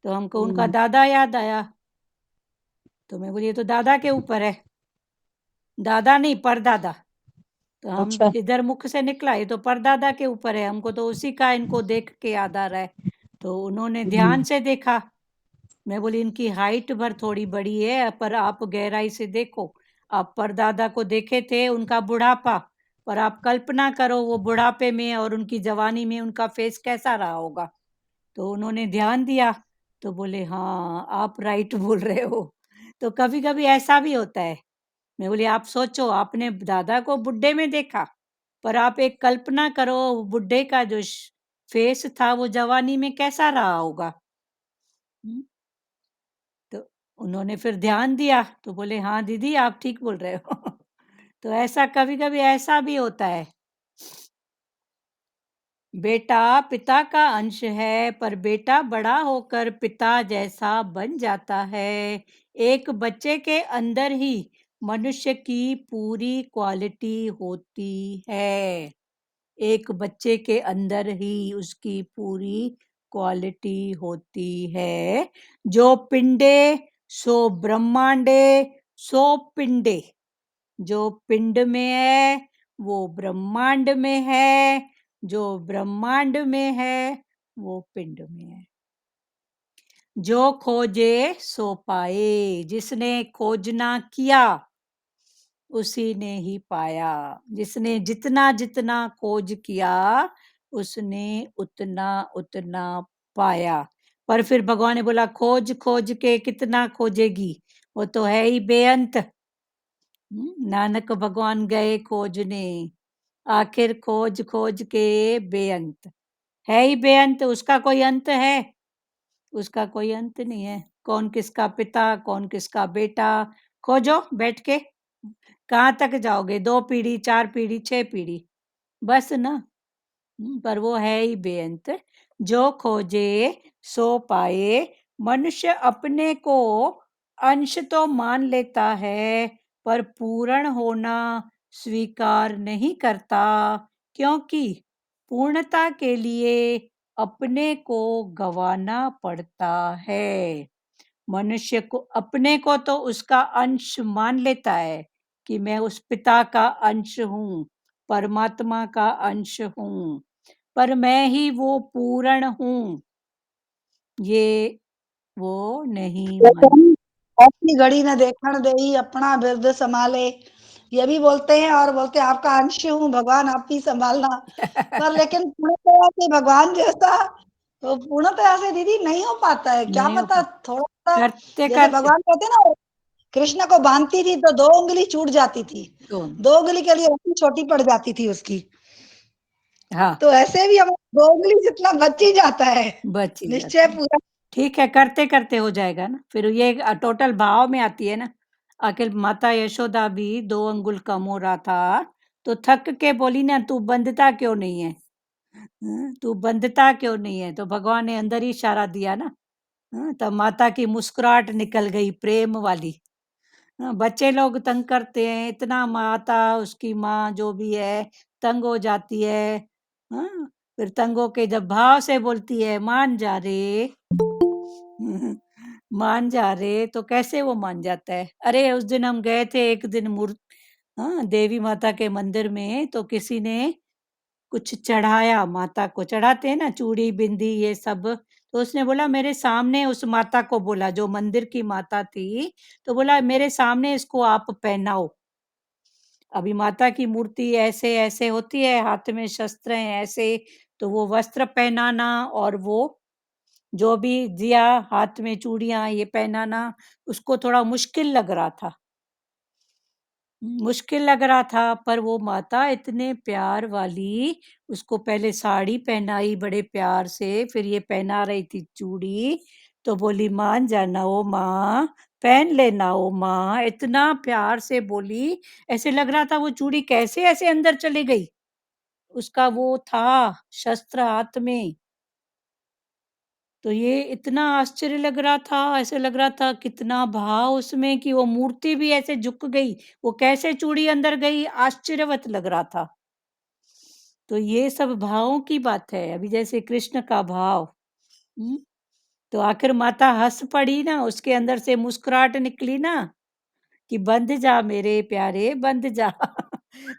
तो हमको उनका हम्म। दादा याद आया, तो मैं बोली ये तो दादा के ऊपर है, दादा नहीं परदादा, तो हम अच्छा। इधर मुख से निकला, ये तो परदादा के ऊपर है, हमको तो उसी का इनको देख के याद आ रहा है। तो उन्होंने ध्यान से देखा, मैं बोली इनकी हाइट भर थोड़ी बड़ी है, पर आप गहराई से देखो, आप परदादा को देखे थे उनका बुढ़ापा, पर आप कल्पना करो वो बुढ़ापे में और उनकी जवानी में उनका फेस कैसा रहा होगा। तो उन्होंने ध्यान दिया, तो बोले हाँ आप राइट बोल रहे हो। तो कभी कभी ऐसा भी होता है। मैं बोली आप सोचो, आपने दादा को बुढ़े में देखा, पर आप एक कल्पना करो, बुढ़े का जो फेस था वो जवानी में कैसा रहा होगा। हम्म, तो उन्होंने फिर ध्यान दिया, तो बोले हाँ दीदी आप ठीक बोल रहे हो। तो ऐसा कभी कभी ऐसा भी होता है, बेटा पिता का अंश है, पर बेटा बड़ा होकर पिता जैसा बन जाता है। एक बच्चे के अंदर ही मनुष्य की पूरी क्वालिटी होती है, एक बच्चे के अंदर ही उसकी पूरी क्वालिटी होती है। जो पिंडे सो ब्रह्मांडे सो पिंडे, जो पिंड में है वो ब्रह्मांड में है, जो ब्रह्मांड में है वो पिंड में है। जो खोजे सो पाए, जिसने खोजना किया उसी ने ही पाया, जिसने जितना जितना खोज किया उसने उतना उतना पाया। पर फिर भगवान ने बोला खोज खोज के कितना खोजेगी, वो तो है ही बेअंत। नानक भगवान गए खोजने, आखिर खोज खोज के बेअंत, है ही बेअंत, उसका कोई अंत है, उसका कोई अंत नहीं है। कौन किसका पिता, कौन किसका बेटा, खोजो बैठ के, कहाँ तक जाओगे, 2 पीढ़ी 4 पीढ़ी 6 पीढ़ी, बस ना। पर वो है ही बेअंत। जो खोजे सो पाए, मनुष्य अपने को अंश तो मान लेता है, पर पूर्ण होना स्वीकार नहीं करता, क्योंकि पूर्णता के लिए अपने को गंवाना पड़ता है। मनुष्य को अपने को तो उसका अंश मान लेता है कि मैं उस पिता का अंश हूँ, परमात्मा का अंश हूँ, पर मैं ही वो पूर्ण हूँ, ये वो नहीं मान। ऐसी घड़ी न देखण देई अपना बिरद संभाले, ये भी बोलते हैं और बोलते हैं आपका अंश हूँ भगवान आप ही सँभालना। पर लेकिन पूर्णतया से भगवान जैसा तो पूर्णतया से दीदी नहीं हो पाता है, क्या नहीं हो पता पाता। थोड़ा-सा करते जैसे करते भगवान कहते हैं ना कृष्ण को बाँधती थी तो 2 उँगली छूट जाती थी। तो 2 उँगली के लिए उंगली छोटी पड़ जाती थी उसकी। हाँ, तो ऐसे भी हमें 2 उँगली जितना बच ही जाता है। बच ही निश्चय जाता है। पूरा ठीक है, करते-करते हो जाएगा ना, फिर ये टोटल भाव में आती है ना। आखिर माता यशोदा भी 2 अंगुल कम हो रहा था, तो थक के बोली ना, "तू बंधता क्यों नहीं है? तू बंधता क्यों नहीं है?" तो भगवान ने अंदर ही इशारा दिया ना। तब माता की मुस्कुराहट निकल गई प्रेम वाली। बच्चे लोग तंग करते हैं, इतना माता, उसकी माँ जो भी है, तंग हो जाती है। हाँ, फिर तंग होके जब भाव से बोलती है, "मान जा रे।" मान जा रे, तो कैसे वो मान जाता है? अरे, उस दिन हम गए थे एक दिन देवी माता के मंदिर में, तो किसी ने कुछ चढ़ाया माता को, चढ़ाते हैं ना चूड़ी, बिंदी ये सब। तो उसने बोला मेरे सामने, उस माता को बोला जो मंदिर की माता थी, तो बोला मेरे सामने इसको आप पहनाओ। अभी माता की मूर्ति ऐसे-ऐसे होती है, हाथ में शस्त्र हैं ऐसे, तो वो वस्त्र पहनाना और वो जो भी दिया हाथ में चूड़ियाँ ये पहनाना, उसको थोड़ा मुश्किल लग रहा था, पर वो माता इतने प्यार वाली, उसको पहले साड़ी पहनाई बड़े प्यार से, फिर ये पहना रही थी चूड़ी, तो बोली, "मान जाना ओ माँ, पहन लेना ओ माँ।" इतना प्यार से बोली, ऐसे लग रहा था वो चूड़ी कैसे ऐसे अंदर चली गई। उसका वो था शस्त्र हाथ में। तो ये इतना आश्चर्य लग रहा था, ऐसे लग रहा था कितना भाव उसमें कि वो मूर्ति भी ऐसे झुक गई, वो कैसे चूड़ी अंदर गई, आश्चर्यवत लग रहा था। तो ये सब भावों की बात है, अभी जैसे कृष्ण का भाव। हुँ, तो आखिर माता हँस पड़ी ना, उसके अंदर से मुस्कुराहट निकली ना कि बंध जा मेरे प्यारे बंध जा।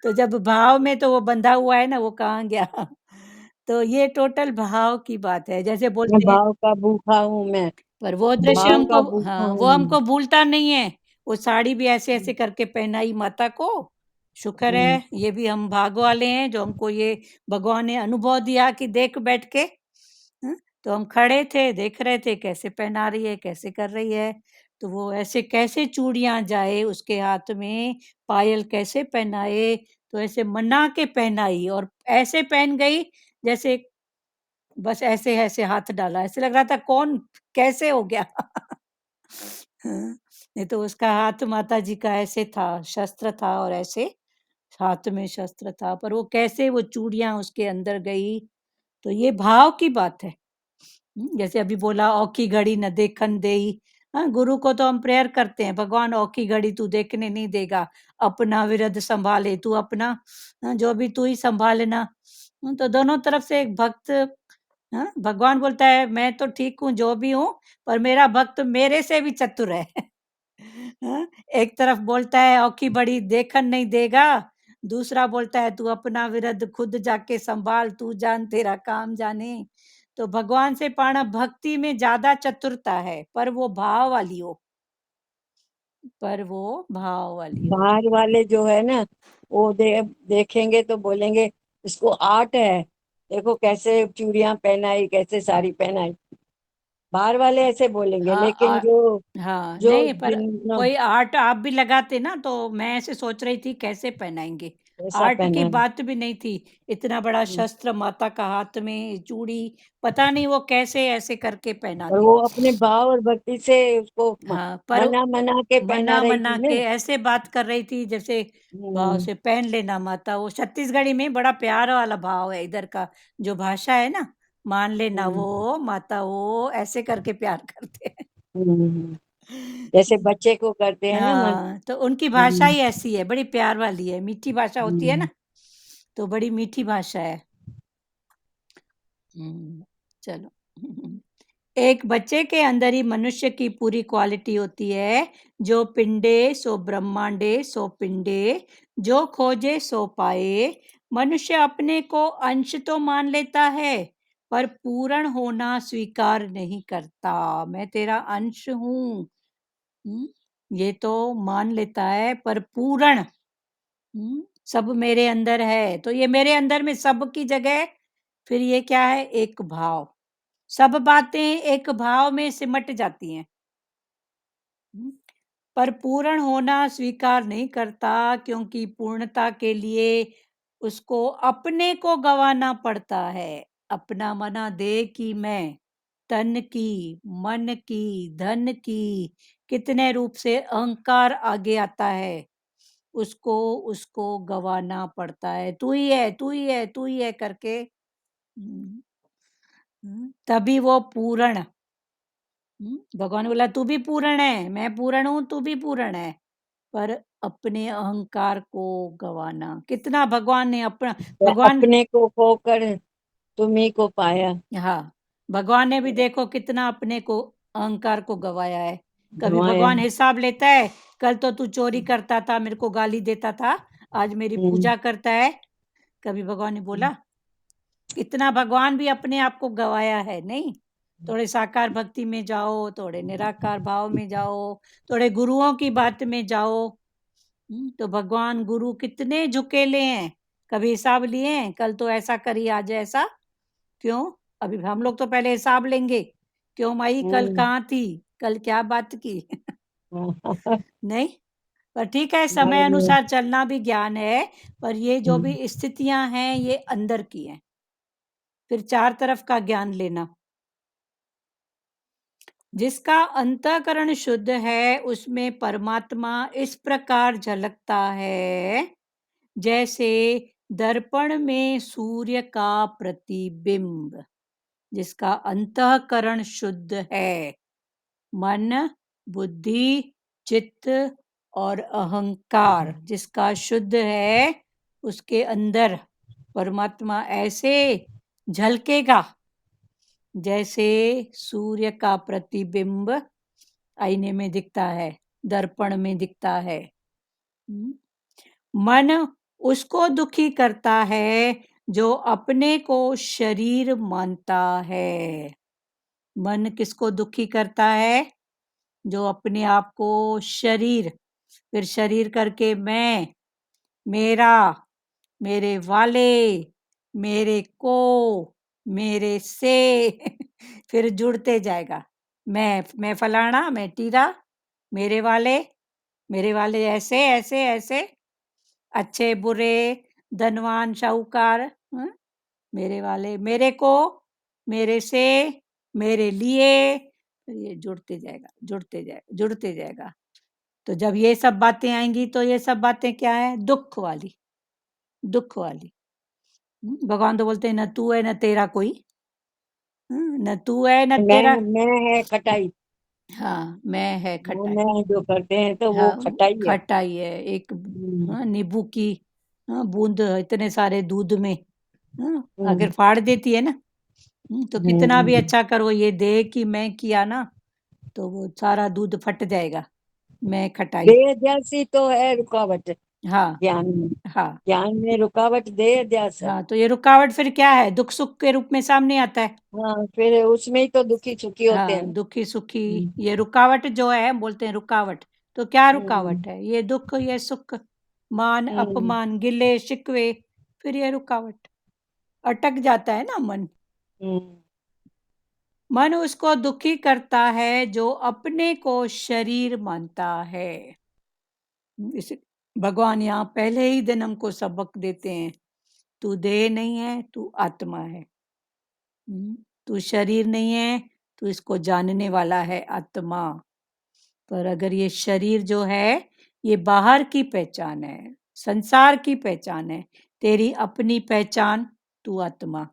तो जब भाव में तो वो बंधा हुआ है ना, वो कहाँ गया? तो ये टोटल भाव की बात है, जैसे मैं बोलते हैं। भाव का भूखा हूँ मैं, पर वो दृश्य भाव का हमको, भूखा हाँ, वो हूँ मैं। हमको भूलता नहीं है। वो साड़ी भी ऐसे-ऐसे करके पहनाई माता को। शुक्र हुँ, है, ये भी हम भाग वाले हैं जो हमको ये भगवान ने अनुभव दिया कि देख बैठ के। तो हम खड़े थे, देख रहे थे कैसे पहना रही है, कैसे कर रही है। तो वो ऐसे कैसे चूड़ियाँ जाए उसके हाथ में, पायल कैसे पहनाए, तो ऐसे मना के पहनाई और ऐसे पहन गई जैसे बस ऐसे-ऐसे हाथ डाला, ऐसे लग रहा था कौन कैसे हो गया? हाँ, नहीं तो उसका हाथ माताजी का ऐसे था, शस्त्र था और ऐसे हाथ में शस्त्र था, पर वो कैसे वो चूड़ियाँ उसके अंदर गई, तो ये भाव की बात है। जैसे अभी बोला औखी घड़ी न देखन देई। हाँ, गुरु को तो हम प्रेयर करते हैं, भगवान औखी घड़ी तू देखने नहीं देगा, अपना विरध सँभाले, तू अपना जो भी तू ही सँभालना। तो दोनों तरफ से एक भक्त, भगवान बोलता है मैं तो ठीक हूँ जो भी हूँ, पर मेरा भक्त मेरे से भी चतुर है। हाँ, एक तरफ बोलता है औखी बड़ी देखन नहीं देगा, दूसरा बोलता है तू अपना विरध खुद जाके सँभाल, तू जान तेरा काम जाने। तो भगवान से पाना भक्ति में ज़्यादा चतुरता है, पर वो भाव वाली हो। बाहर वाले जो है ना, वो देखेंगे तो बोलेंगे इसको आर्ट है, देखो कैसे चूड़ियां पहनाई, कैसे साड़ी पहनाई। बाहर वाले ऐसे बोलेंगे, हाँ, लेकिन जो हाँ, जो नहीं पर जिन कोई आर्ट आप भी लगाते ना, तो मैं ऐसे सोच रही थी कैसे पहनाएँगे? ऐसा आर्ट की पहना बात भी नहीं थी, इतना बड़ा है। शस्त्र माता का हाथ में, चूड़ी, पता नहीं वो कैसे ऐसे करके पहना और दी। वो अपने भाव और भक्ति से उसको हाँ, पर मना मना के पहना रही मना-मना थी ना। के ऐसे बात कर रही थी जैसे भाव हम्म, से पहन लेना माता, वो छत्तीसगढ़ी में बड़ा प्यार वाला भाव है इधर का, जो भाषा है ना, मान लेना हम्म, वो, माता वो, ऐसे करके प्यार करते हैं। हम्म। जैसे बच्चे को करते हैं ना मन। हाँ, तो उनकी भाषा हम्म, ही ऐसी है, बड़ी प्यार वाली है, मीठी भाषा होती है ना, हम्म। तो बड़ी मीठी भाषा है। चलो। एक बच्चे के अंदर ही मनुष्य की पूरी क्वालिटी होती है, जो पिंडे सो ब्रह्मांडे सो पिंडे, जो खोजे सो पाए। मनुष्य अपने को अंश तो मान लेता है, पर पूर्ण होना स्वीकार नहीं करता। मैं तेरा अंश हूँ, ये तो मान लेता है, पर पूर्ण सब मेरे अंदर है, तो ये मेरे अंदर में सब की जगह फिर ये क्या है, एक भाव। सब बातें एक भाव में सिमट जाती हैं। पर पूर्ण होना स्वीकार नहीं करता, क्योंकि पूर्णता के लिए उसको अपने को गंवाना पड़ता है। अपना मना दे कि मैं, तन की, मन की, धन की, कितने रूप से अहंकार आगे आता है, उसको उसको गंवाना पड़ता है। तू ही है, तू ही है, तू ही है करके। तभी वो पूर्ण। भगवान बोला तू भी पूर्ण है, मैं पूर्ण हूं, तू भी पूर्ण है। पर अपने अहंकार को गवाना कितना, भगवान ने अपना, भगवान, अपने को खोकर तुम्ही को पाया। हाँ, भगवान ने भी देखो कितना अपने को, अहंकार को गवाया है। कभी गंवाया। भगवान हिसाब लेता है, कल तो तू चोरी करता था, मेरे को गाली देता था, आज मेरी पूजा करता है। कभी भगवान ने बोला? कितना भगवान भी अपने आप को गवाया है, नहीं? थोड़े साकार भक्ति में जाओ, थोड़े निराकार भाव में जाओ, थोड़े गुरुओं की बात में जाओ। तो भगवान गुरु कितने झुकेले हैं, कभी हिसाब लिए हैं, कल तो ऐसा करी, आज ऐसा क्यों? अभी हम लोग तो पहले हिसाब लेंगे, क्यों माई कल कहाँ थी, कल क्या बात की? नहीं, पर ठीक है, समय अनुसार चलना भी ज्ञान है। पर ये जो भी स्थितियां हैं ये अंदर की हैं, फिर चार तरफ का ज्ञान लेना। जिसका अंतःकरण शुद्ध है उसमें परमात्मा इस प्रकार झलकता है, जैसे दर्पण में सूर्य का प्रतिबिंब। जिसका अंतःकरण शुद्ध है, मन, बुद्धि, चित्त और अहंकार जिसका शुद्ध है, उसके अंदर परमात्मा ऐसे झलकेगा जैसे सूर्य का प्रतिबिंब आईने में दिखता है, दर्पण में दिखता है। मन उसको दुखी करता है जो अपने को शरीर मानता है। मन किसको दुखी करता है? जो अपने आप को शरीर, फिर शरीर करके मैं, मेरा, मेरे वाले, मेरे को, मेरे से फिर जुड़ते जाएगा। मैं फलाना, मैं टीरा, मेरे वाले ऐसे ऐसे ऐसे, अच्छे बुरे, धनवान साहूकार, मेरे वाले, मेरे को, मेरे से, मेरे लिए, फिर ये जुड़ते जाएगा, जुड़ते जाएगा, जुड़ते जाएगा। तो जब ये सब बातें आएंगी तो ये सब बातें क्या है? दुख वाली, दुख वाली। भगवान तो बोलते हैं न तू है न तेरा कोई, न तू है न तेरा। मैं है खटाई। हाँ, मैं है वो खटाई। मैं जो करते हैं तो वो हाँ, खटाई है। खटाई है एक। हाँ, नींबू की, हाँ, बूंद इतने सारे दूध में, हाँ, अगर फाड़ देती है ना, तो कितना भी अच्छा करो, ये दे कि मैं किया ना, तो वो सारा दूध फट जाएगा। मैं खटाई। देह जैसी तो है रुकावट हाँ, ज्ञान में। हाँ, ज्ञान में रुकावट देह जैसा। हाँ, तो ये रुकावट फिर क्या है? दुख सुख के रूप में सामने आता है। हाँ, फिर उसमें ही तो दुखी सुखी होते हाँ, हैं। दुखी सुखी, ये रुकावट जो है, बोलते हैं रुकावट। तो क्या हम्म, रुकावट है? ये दुख, ये सुख, मान हम्म, अपमान, गिले शिकवे, फिर ये रुकावट। अटक जाता है ना मन। हम्म। मन उसको दुखी करता है जो अपने को शरीर मानता है। इस भगवान यहाँ पहले ही दिन हमको सबक देते हैं, तू देह नहीं है, तू आत्मा है। तू शरीर नहीं है, तू इसको जानने वाला है, आत्मा। पर अगर ये शरीर जो है, ये बाहर की पहचान है, संसार की पहचान है, तेरी अपनी पहचान तू आत्मा।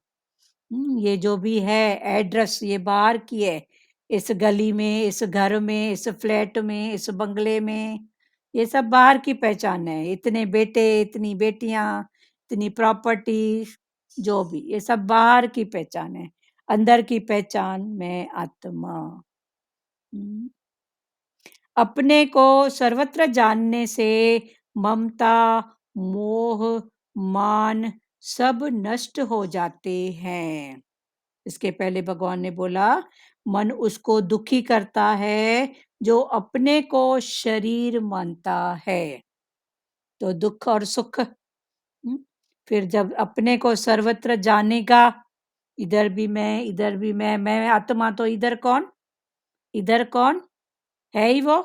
ये जो भी है एड्रेस, ये बाहर की है। इस गली में, इस घर में, इस फ्लैट में, इस बंगले में, ये सब बाहर की पहचान है। इतने बेटे, इतनी बेटियां, इतनी प्रॉपर्टी, जो भी, ये सब बाहर की पहचान है। अंदर की पहचान मैं आत्मा। हम्म, अपने को सर्वत्र जानने से ममता, मोह, मान सब नष्ट हो जाते हैं। इसके पहले भगवान ने बोला, मन उसको दुखी करता है जो अपने को शरीर मानता है। तो दुख और सुख। फिर जब अपने को सर्वत्र जानेगा, इधर भी मैं आत्मा, तो इधर कौन है ही वो।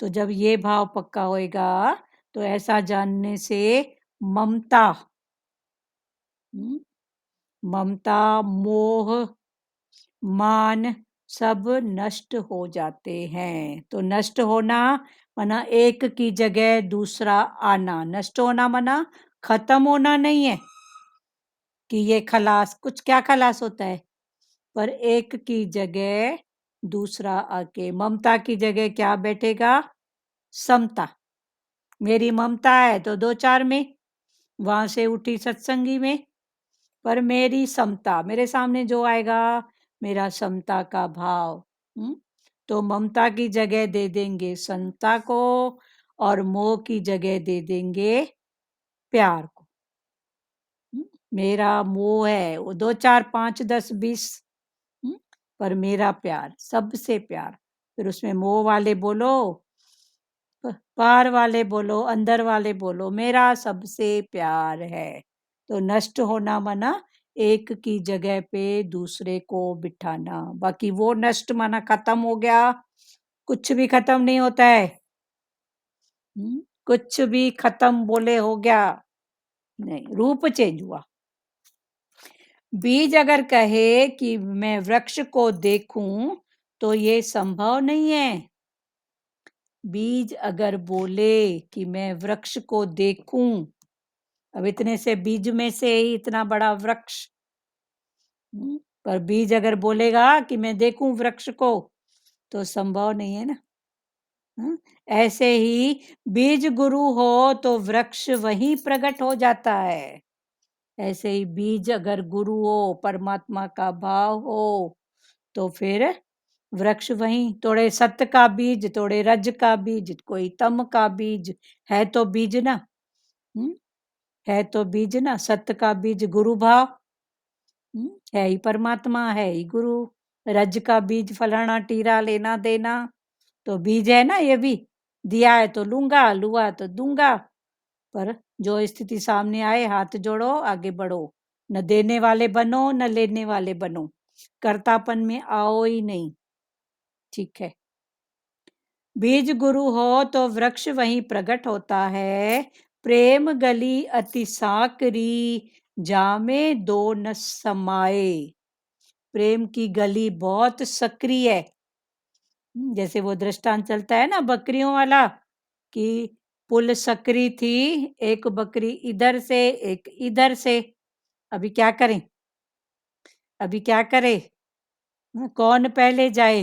तो जब ये भाव पक्का होएगा तो ऐसा जानने से ममता, ममता, मोह, मान सब नष्ट हो जाते हैं। तो नष्ट होना माना एक की जगह दूसरा आना। नष्ट होना माना खत्म होना नहीं है कि ये खलास, कुछ क्या खलास होता है, पर एक की जगह दूसरा आके। ममता की जगह क्या बैठेगा? समता। मेरी ममता है तो दो चार में, वहां से उठी सत्संगी में, पर मेरी समता, मेरे सामने जो आएगा मेरा समता का भाव। तो ममता की जगह दे देंगे समता को, और मोह की जगह दे देंगे प्यार को। मेरा मोह है वो 2 4 5 10 20, पर मेरा प्यार, सबसे प्यार। फिर उसमें मोह वाले बोलो, पार वाले बोलो, अंदर वाले बोलो, मेरा सबसे प्यार है। तो नष्ट होना माना एक की जगह पे दूसरे को बिठाना। बाकी वो नष्ट माना खत्म हो गया, कुछ भी खत्म नहीं होता है। कुछ भी खत्म बोले हो गया नहीं, रूप चेंज हुआ। बीज अगर कहे कि मैं वृक्ष को देखूं तो ये संभव नहीं है। बीज अगर बोले कि मैं वृक्ष को देखूं, अब इतने से बीज में से ही इतना बड़ा वृक्ष, पर बीज अगर बोलेगा कि मैं देखूं वृक्ष को तो संभव नहीं है ना। ऐसे ही बीज गुरु हो तो वृक्ष वहीं प्रकट हो जाता है। ऐसे ही बीज अगर गुरु हो, परमात्मा का भाव हो, तो फिर वृक्ष वहीं। थोड़े सत्य का बीज, थोड़े रज का बीज, कोई तम का बीज, है तो बीज ना। है तो बीज ना। सत्य का बीज गुरु भाव, है ही परमात्मा, है ही गुरु। रज का बीज फलाना टीरा लेना देना, तो बीज है ना। ये भी दिया है तो लूंगा, लुआ तो दूंगा। पर जो स्थिति सामने आए, हाथ जोड़ो, आगे बढ़ो। न देने वाले बनो, न लेने वाले बनो। कर्तापन में आओ ही नहीं। ठीक है। बीज गुरु हो तो वृक्ष वहीं प्रकट होता है। प्रेम गली अति साकरी, जामे दो न समाए। प्रेम की गली बहुत सक्रिय है। जैसे वो दृष्टांत चलता है ना बकरियों वाला, कि पुल सकरी थी, एक बकरी इधर से एक इधर से। अभी क्या करें? कौन पहले जाए?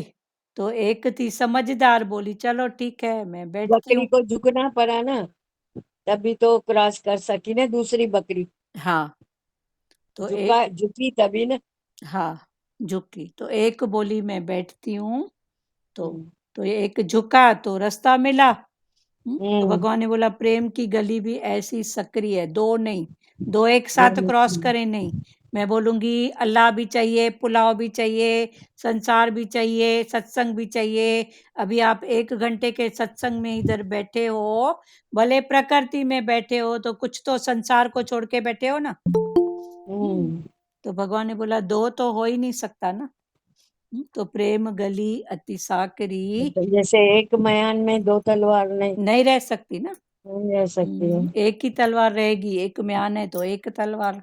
तो एक थी समझदार, बोली चलो ठीक है मैं बैठती बकरी हूँ। को झुकना पड़ा ना, तभी तो क्रॉस कर सकी ना दूसरी बकरी। हाँ, तो एक, झुकी तभी ना। हाँ, झुकी तो एक बोली मैं बैठती हूँ। तो हम्म, तो ये एक झुका तो रास्ता मिला। तो हम्म, भगवान ने बोला प्रेम की गली भी ऐसी सक्रिय है, दो नहीं, दो एक साथ क्रॉस करें नहीं। मैं बोलूंगी अल्लाह भी चाहिए, पुलाव भी चाहिए, संसार भी चाहिए, सत्संग भी चाहिए। अभी आप 1 घंटे के सत्संग में इधर बैठे हो, भले प्रकृति में बैठे हो, तो कुछ तो संसार को छोड़ के बैठे हो ना। तो भगवान ने बोला दो तो हो ही नहीं सकता ना। तो प्रेम गली अति साकरी तो जैसे एक मयान में दो तलवार नहीं रह सकती ना। नहीं रह सकती है। एक ही तलवार रहेगी, एक म्यान है तो एक तलवार।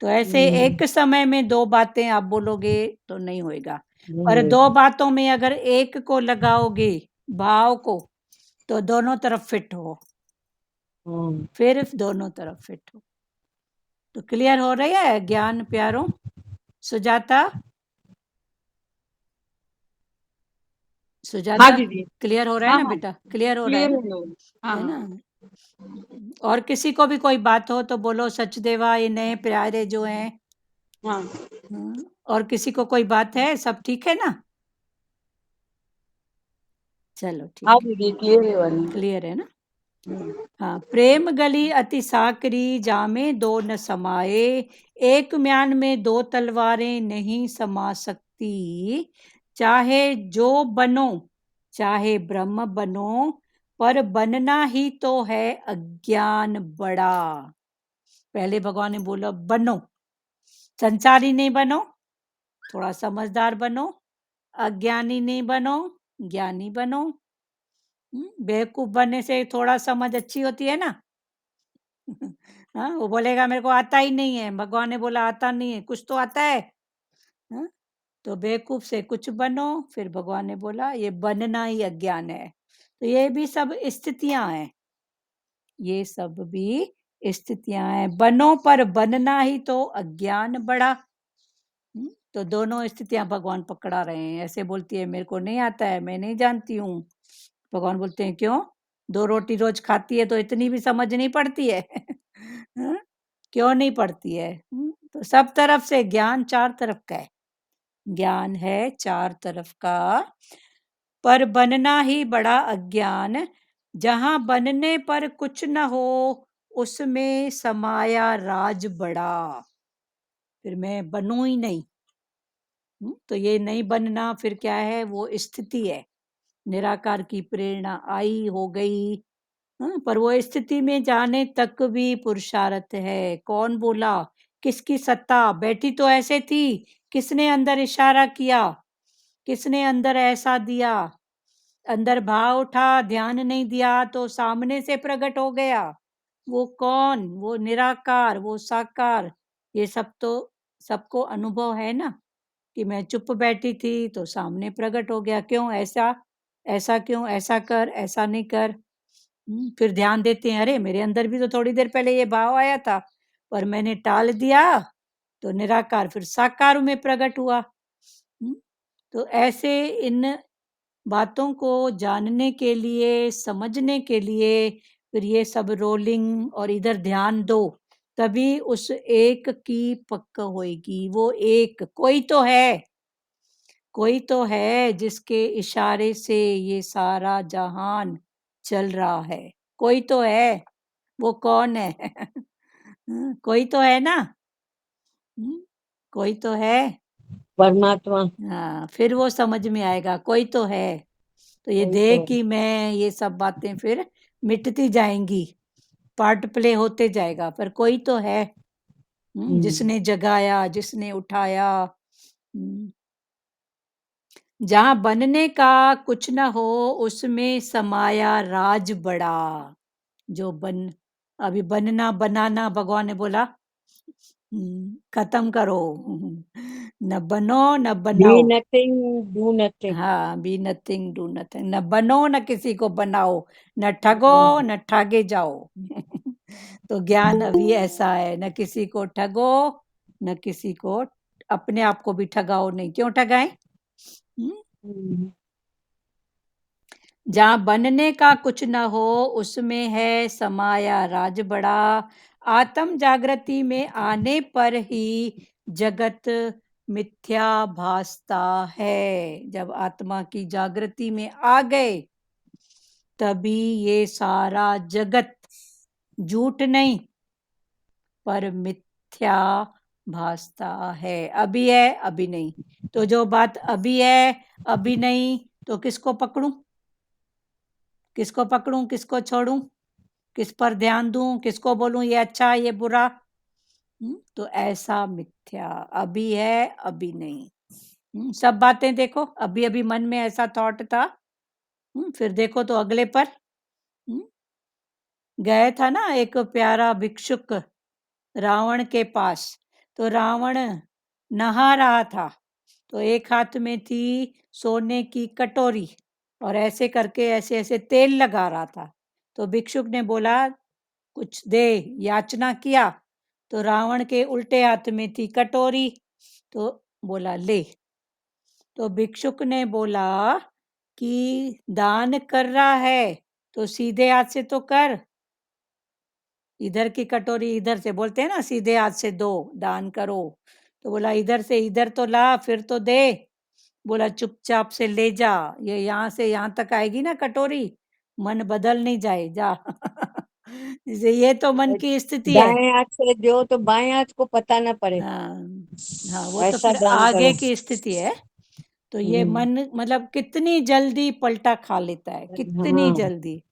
तो ऐसे हम्म, एक समय में दो बातें आप बोलोगे तो नहीं होएगा। नहीं पर दो होगा। बातों में अगर एक को लगाओगे, भाव को, तो दोनों तरफ फिट हो। फिर दोनों तरफ फिट हो। तो क्लियर हो रहा है ज्ञान प्यारों? सुजाता, हाँ सुजाता दीदी। क्लियर हो रहा है हाँ ना हाँ, बेटा? क्लियर हो रहा है क्लियर ना? है लोग। हाँ है हाँ। ना? और किसी को भी कोई बात हो तो बोलो सचदेवा, ये नए प्यारे जो हैं। हाँ और किसी को कोई बात है? सब ठीक है ना? चलो हाँ ठीक है, दीदी, क्लियर है वाली। क्लियर है ना? हाँ, प्रेम गली अति साकरी, जामे दो न समाए। एक म्यान में दो तलवारें नहीं समा सकती। चाहे जो बनो, चाहे ब्रह्म बनो, पर बनना ही तो है अज्ञान बड़ा। पहले भगवान ने बोला बनो, संसारी नहीं बनो, थोड़ा समझदार बनो, अज्ञानी नहीं बनो, ज्ञानी बनो। बेवकूफ बनने से थोड़ा समझ अच्छी होती है ना। हाँ, वो बोलेगा मेरे को आता ही नहीं है, भगवान ने बोला आता नहीं है, कुछ तो आता है। हाँ? तो बेवकूफ से कुछ बनो, फिर भगवान ने बोला ये बनना ही अज्ञान है। तो ये भी सब स्थितियां हैं, ये सब भी स्थितियां हैं। बनो पर बनना ही तो अज्ञान बड़ा। तो दोनों स्थितियां भगवान पकड़ा रहे हैं। ऐसे बोलती है मेरे को नहीं आता है, मैं नहीं जानती हूँ। भगवान बोलते हैं क्यों, 2 रोटी रोज खाती है तो इतनी भी समझ नहीं पड़ती है। हाँ? क्यों नहीं पड़ती है? तो सब तरफ से ज्ञान 4 तरफ का है, ज्ञान है 4 तरफ का। पर बनना ही बड़ा अज्ञान, जहां बनने पर कुछ न हो उसमें समाया राज बड़ा। फिर मैं बनूं ही नहीं। तो ये नहीं बनना फिर क्या है, वो स्थिति है। निराकार की प्रेरणा आई हो गई, पर वो स्थिति में जाने तक भी पुरुषार्थ है। कौन बोला, किसकी सत्ता, बैठी तो ऐसे थी, किसने अंदर इशारा किया, किसने अंदर ऐसा दिया, अंदर भाव उठा, ध्यान नहीं दिया तो सामने से प्रकट हो गया। वो कौन, वो निराकार, वो साकार। ये सब तो सबको अनुभव है ना, कि मैं चुप बैठी थी तो सामने प्रकट हो गया। क्यों ऐसा, ऐसा क्यों, ऐसा कर, ऐसा नहीं कर। फिर ध्यान देते हैं, अरे मेरे अंदर भी तो थोड़ी देर पहले ये भाव आया था, पर मैंने टाल दिया, तो निराकार फिर साकार में प्रकट हुआ। तो ऐसे इन बातों को जानने के लिए, समझने के लिए फिर ये सब रोलिंग और इधर ध्यान दो, तभी उस एक की पक्का होएगी। वो एक कोई तो है, कोई तो है जिसके इशारे से ये सारा जहान चल रहा है। कोई तो है, वो कौन है? कोई तो है ना। कोई तो है, परमात्मा। हाँ, फिर वो समझ में आएगा कोई तो है। तो ये कोई देह तो की मैं, ये सब बातें फिर मिटती जाएंगी, पार्ट प्ले होते जाएगा, पर कोई तो है जिसने जगाया, जिसने उठाया। जहां बनने का कुछ न हो उसमें समाया राज बड़ा। जो बन, अभी बनना बनाना भगवान ने बोला खत्म करो, न बनो न बी बनाओ। Nothing do nothing. हाँ, बी नथिंग डू नथिंग, न बनो न किसी को बनाओ, न ठगो न ठगे जाओ। तो ज्ञान अभी ऐसा है, न किसी को ठगो, न किसी को, अपने आप को भी ठगाओ नहीं। क्यों ठगाए? जहाँ बनने का कुछ न हो उसमें है समाया राज बड़ा। आत्म जागृति में आने पर ही जगत मिथ्या भासता है। जब आत्मा की जागृति में आ गए तभी ये सारा जगत झूठ नहीं पर मिथ्या भासता है। अभी है अभी नहीं, तो जो बात अभी है अभी नहीं, तो किसको पकड़ूं, किसको पकड़ूं, किसको छोड़ूं, किस पर ध्यान दूं, किसको बोलूं ये अच्छा ये बुरा। तो ऐसा मिथ्या अभी है अभी नहीं। सब बातें देखो, अभी अभी मन में ऐसा थॉट था, फिर देखो तो अगले पर। गए था ना एक प्यारा भिक्षुक रावण के पास, तो रावण नहा रहा था, तो एक हाथ में थी सोने की कटोरी और ऐसे करके ऐसे ऐसे तेल लगा रहा था। तो भिक्षुक ने बोला कुछ दे, याचना किया, तो रावण के उल्टे हाथ में थी कटोरी, तो बोला ले। तो भिक्षुक ने बोला कि दान कर रहा है तो सीधे हाथ से तो कर, इधर की कटोरी इधर से, बोलते हैं ना सीधे हाथ से दो, दान करो। तो बोला इधर से इधर तो ला फिर तो दे। बोला चुपचाप से ले जा, ये यहाँ से यहाँ तक आएगी ना कटोरी, मन बदल नहीं जाए जा। जैसे ये तो मन की स्थिति है। दाएं हाथ से दो तो बाएं हाथ को पता ना पड़े, हाँ, हाँ, वो तो ऐसा फिर दान आगे करो। की स्थिति है। तो ये मन मतलब कितनी जल्दी पलटा खा लेता है, कितनी हाँ, जल्दी।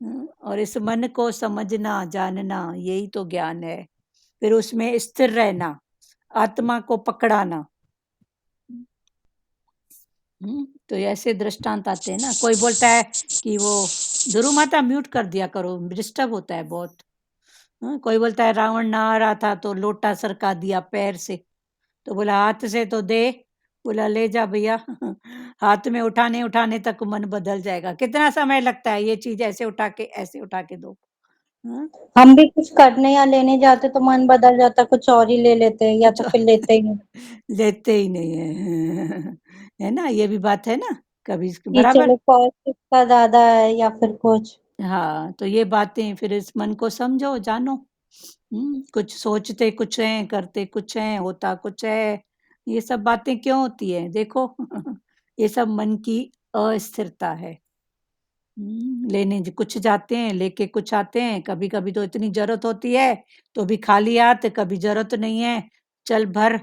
और इस मन को समझना जानना यही तो ज्ञान है। फिर उसमें स्थिर रहना, आत्मा को पकड़ाना। तो ऐसे दृष्टांत आते हैं ना। कोई बोलता है कि वो ध्रुव माता म्यूट कर दिया करो, डिस्टर्ब होता है बहुत। कोई बोलता है रावण नहा रहा था तो लोटा सरका दिया पैर से, तो बोला हाथ से तो दे। बोला ले जा भैया हाथ में उठाने उठाने तक मन बदल जाएगा। कितना समय लगता है ये चीज ऐसे उठा के ऐसे उठा के दो। हाँ? हम भी कुछ करने या लेने जाते तो मन बदल जाता, कुछ और ही ले लेते हैं या तो फिर लेते ही नहीं लेते ही नहीं है है ना, ये भी बात है ना कभी कि बराबर। चलो कॉस्ट इसका ज्यादा है या फिर कुछ। हाँ, तो ये बातें फिर इस मन को समझो, जानो। कुछ सोचते कुछ हैं, करते कुछ हैं, होता कुछ है। ये सब बातें क्यों होती है देखो ये सब मन की अस्थिरता है। लेने कुछ जाते हैं, लेके कुछ आते हैं। कभी कभी तो इतनी जरूरत होती है तो भी खाली हाथ, कभी जरूरत नहीं है चल भर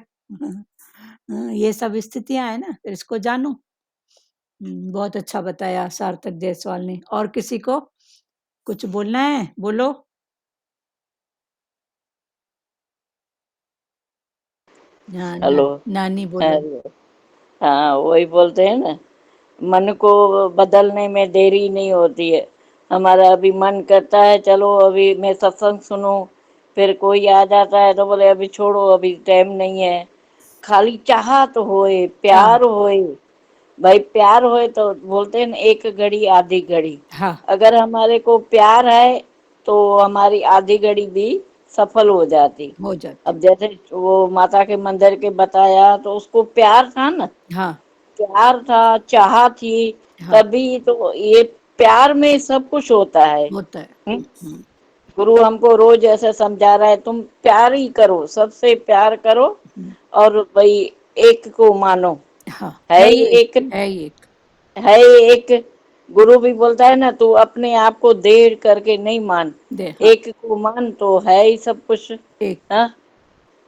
ये सब स्थितियां है ना, फिर इसको जानो। बहुत अच्छा बताया सार्थक जायसवाल ने। और किसी को कुछ बोलना है, बोलो। हाँ, हेलो। नानी बोलो। हेलो। हाँ, वही बोलते हैं ना, मन को बदलने में देरी नहीं होती है। हमारा अभी मन करता है चलो अभी मैं सत्संग सुनूं, फिर कोई आ जाता है तो बोले अभी छोड़ो अभी टाइम नहीं है। खाली चाहत होए, हाँ प्यार होए। भाई प्यार होए तो बोलते हैं ना, एक घड़ी आधी घड़ी। हाँ अगर हमारे को प्यार है तो हमारी आधी घड़ी भी सफल हो जाती। हो जाती। अब जैसे वो माता के मंदिर के बताया तो उसको प्यार था ना, हाँ प्यार था, चाह थी, हाँ तभी तो ये प्यार में सब कुछ होता है। होता है। हम्म? हम्म, गुरु हमको रोज ऐसे समझा रहा है, तुम प्यार ही करो, सबसे प्यार करो हम्म, और भाई एक को मानो। हाँ है है ही ये एक, है ही एक। है एक। गुरु भी बोलता है ना, तू अपने आप को देर करके नहीं मान, दे हाँ एक को मान तो है ही सब कुछ। एक। हाँ,